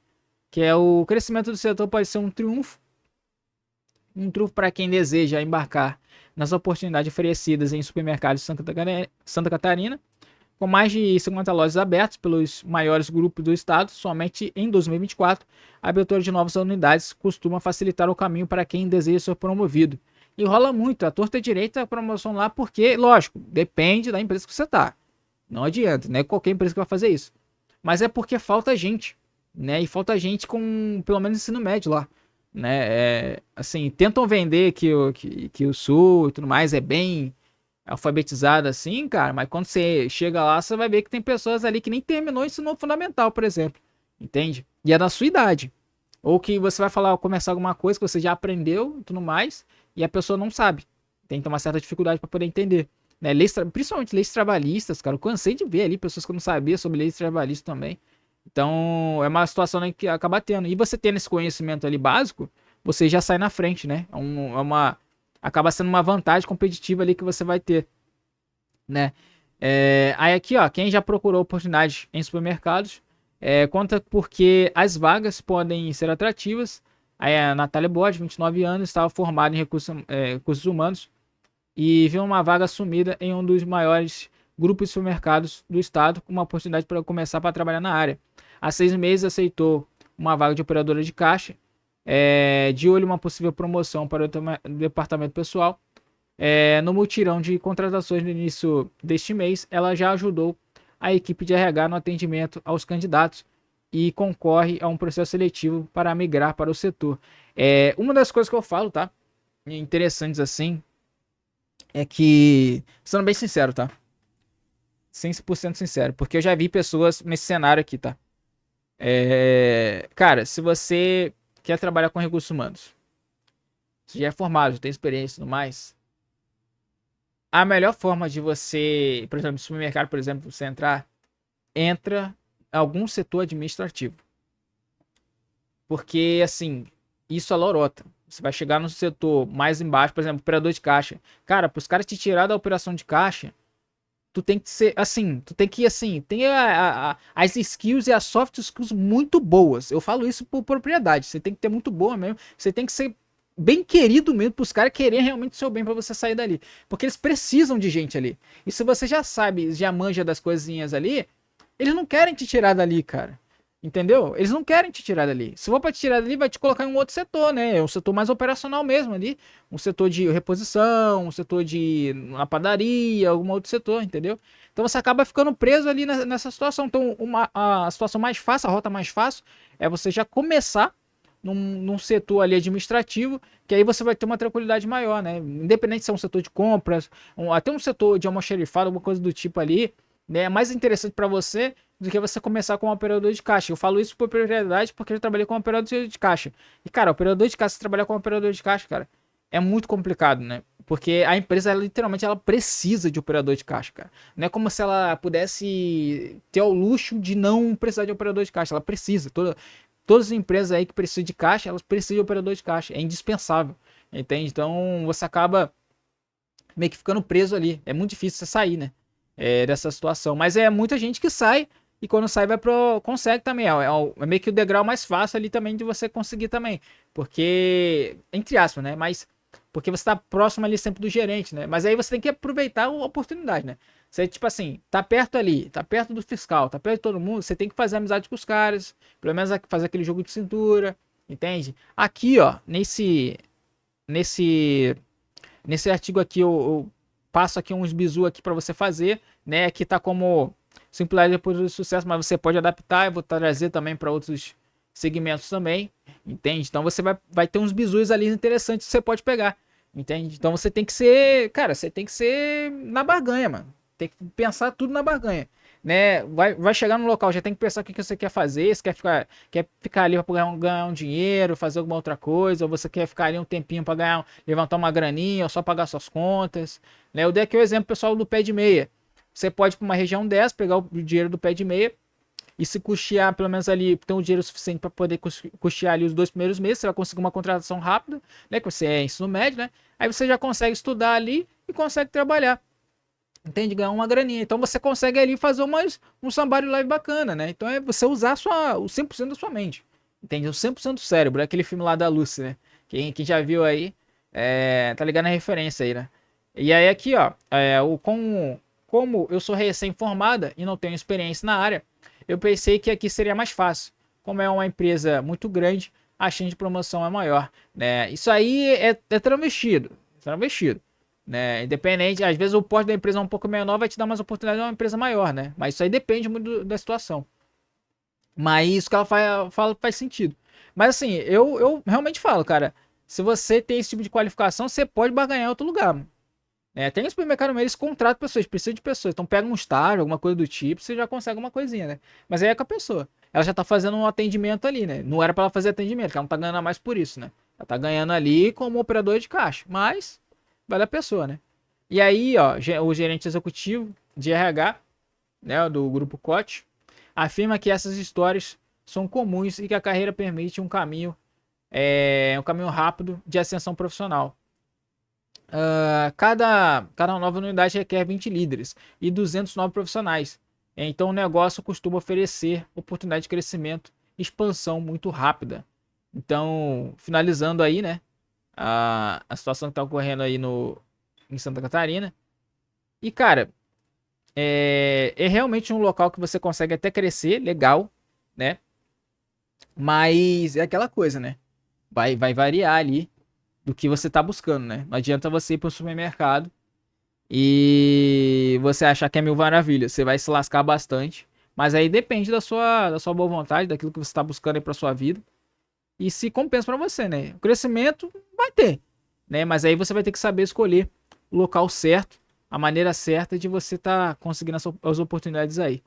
Que é o crescimento do setor pode ser um trunfo para quem deseja embarcar nas oportunidades oferecidas em supermercados de Santa Catarina, com mais de 50 lojas abertas pelos maiores grupos do estado. Somente em 2024, a abertura de novas unidades costuma facilitar o caminho para quem deseja ser promovido. E rola muito, a torta direita a promoção lá, porque, lógico, depende da empresa que você está. Não adianta, não é qualquer empresa que vai fazer isso. Mas é porque falta gente, né? E falta gente com pelo menos ensino médio lá, né? Assim, tentam vender que o Sul e tudo mais é bem alfabetizado assim, cara, mas quando você chega lá, você vai ver que tem pessoas ali que nem terminou o ensino fundamental, por exemplo, entende? E é da sua idade. Ou que você vai falar, começar alguma coisa que você já aprendeu e tudo mais, e a pessoa não sabe. Tem que ter uma certa dificuldade para poder entender. Né? Principalmente leis trabalhistas, cara. Eu cansei de ver ali pessoas que eu não sabia sobre leis trabalhistas também. Então, é uma situação, né, que acaba tendo. E você tendo esse conhecimento ali básico, você já sai na frente, né? Acaba sendo uma vantagem competitiva ali que você vai ter, né? Aí aqui, ó, quem já procurou oportunidades em supermercados, conta porque as vagas podem ser atrativas. Aí a Natália Borges, 29 anos, estava formada em recursos humanos e viu uma vaga assumida em um dos maiores grupos de supermercados do estado, com uma oportunidade para começar para trabalhar na área. Há 6 meses aceitou uma vaga de operadora de caixa, de olho uma possível promoção para o departamento pessoal. No mutirão de contratações no início deste mês, ela já ajudou a equipe de RH no atendimento aos candidatos e concorre a um processo seletivo para migrar para o setor. Uma das coisas que eu falo, tá? Interessantes assim, é que, sendo bem sincero, tá? 100% sincero, porque eu já vi pessoas nesse cenário aqui, tá? Cara, se você quer trabalhar com recursos humanos, você já é formado, já tem experiência e tudo mais, a melhor forma de você, por exemplo, no supermercado, por exemplo, você entra em algum setor administrativo. Porque, assim, isso é lorota. Você vai chegar no setor mais embaixo, por exemplo, operador de caixa. Cara, para os caras te tirar da operação de caixa, tu tem que ser, assim, tu tem que, assim, tem as skills e as soft skills muito boas. Eu falo isso por propriedade. Você tem que ter muito boa mesmo. Você tem que ser bem querido mesmo para os caras quererem realmente o seu bem para você sair dali. Porque eles precisam de gente ali. E se você já sabe, já manja das coisinhas ali, eles não querem te tirar dali, cara. Entendeu? Eles não querem te tirar dali. Se for para te tirar dali, vai te colocar em um outro setor, né? É um setor mais operacional mesmo ali. Um setor de reposição, um setor de uma padaria, algum outro setor, entendeu? Então você acaba ficando preso ali nessa situação. Então a situação mais fácil, a rota mais fácil, é você já começar num setor ali administrativo, que aí você vai ter uma tranquilidade maior, né? Independente se é um setor de compras, até um setor de almoxarifado, alguma coisa do tipo ali, né? É mais interessante para você do que você começar com um operador de caixa. Eu falo isso por prioridade porque eu trabalhei com um operador de caixa. E, cara, operador de caixa, se trabalhar com um operador de caixa, cara, é muito complicado, né? Porque a empresa, ela, literalmente, ela precisa de operador de caixa, cara. Não é como se ela pudesse ter o luxo de não precisar de operador de caixa. Ela precisa. Todas as empresas aí que precisam de caixa, elas precisam de operador de caixa. É indispensável, entende? Então, você acaba meio que ficando preso ali. É muito difícil você sair, né? Dessa situação. Mas é muita gente que sai e quando sai consegue também. É meio que o degrau mais fácil ali também de você conseguir também. Porque, entre aspas, né? Mas Porque você tá próximo ali sempre do gerente, né? Mas aí você tem que aproveitar a oportunidade, né? Você, tipo assim, tá perto ali, tá perto do fiscal, tá perto de todo mundo, você tem que fazer amizade com os caras, pelo menos fazer aquele jogo de cintura, entende? Aqui, ó, nesse, nesse artigo aqui, eu passo aqui uns bizu aqui para você fazer, né? Aqui tá como simplicidade depois do sucesso, mas você pode adaptar, eu vou trazer também para outros segmentos também, entende? Então você vai ter uns bizus ali interessantes que você pode pegar, entende? Então você tem que ser, cara, você tem que ser na barganha, mano. Tem que pensar tudo na barganha, né? Vai chegar no local, já tem que pensar o que você quer fazer, se quer ficar ali para ganhar um dinheiro, fazer alguma outra coisa, ou você quer ficar ali um tempinho para ganhar, levantar uma graninha, ou só pagar suas contas, né? Eu dei aqui o exemplo pessoal do pé de meia. Você pode ir para uma região dessa, pegar o dinheiro do pé de meia e se custear, pelo menos ali, ter um dinheiro suficiente para poder custear ali os 2 primeiros meses, você vai conseguir uma contratação rápida, né? Que você é ensino médio, né? Aí você já consegue estudar ali e consegue trabalhar. Entende? Ganhar uma graninha. Então você consegue ali fazer um somebody live bacana, né? Então é você usar o 100% da sua mente. Entende? O 100% do cérebro. É aquele filme lá da Lucy, né? Quem já viu aí, tá ligado na referência aí, né? E aí aqui, ó, como eu sou recém-formada e não tenho experiência na área, eu pensei que aqui seria mais fácil. Como é uma empresa muito grande, a chance de promoção é maior, né? Isso aí é travestido. Travestido, né? Independente, às vezes o porte da empresa é um pouco menor, vai te dar mais oportunidade de uma empresa maior, né? Mas isso aí depende muito da situação. Mas isso que ela fala faz sentido. Mas assim, eu realmente falo, cara, se você tem esse tipo de qualificação, você pode barganhar em outro lugar, mano. Tem supermercado mesmo, eles contratam pessoas, precisam de pessoas. Então pega um estágio, alguma coisa do tipo, você já consegue uma coisinha, né? Mas aí é com a pessoa. Ela já tá fazendo um atendimento ali, né? Não era para ela fazer atendimento, ela não tá ganhando mais por isso, né? Ela tá ganhando ali como operador de caixa. Mas vale a pessoa, né? E aí, ó, o gerente executivo de RH, né, do grupo Cote, afirma que essas histórias são comuns e que a carreira permite um caminho rápido de ascensão profissional. Cada nova unidade requer 20 líderes e 200 novos profissionais. Então o negócio costuma oferecer oportunidade de crescimento e expansão muito rápida. Então, finalizando aí, né, a situação que está ocorrendo aí em Santa Catarina. E, cara, é realmente um local que você consegue até crescer, legal, né? Mas é aquela coisa, né? Vai variar ali do que você tá buscando, né? Não adianta você ir pro supermercado e você achar que é mil maravilhas. Você vai se lascar bastante. Mas aí depende da sua boa vontade, daquilo que você tá buscando aí pra sua vida. E se compensa pra você, né? O crescimento vai ter, né? Mas aí você vai ter que saber escolher o local certo, a maneira certa de você tá conseguindo as oportunidades aí.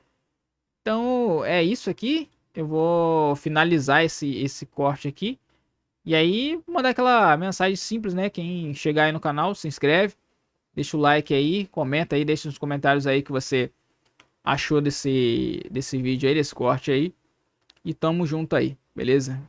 Então, é isso aqui. Eu vou finalizar esse corte aqui. E aí, vou mandar aquela mensagem simples, né? Quem chegar aí no canal, se inscreve, deixa o like aí, comenta aí, deixa nos comentários aí que você achou desse vídeo aí, desse corte aí. E tamo junto aí, beleza?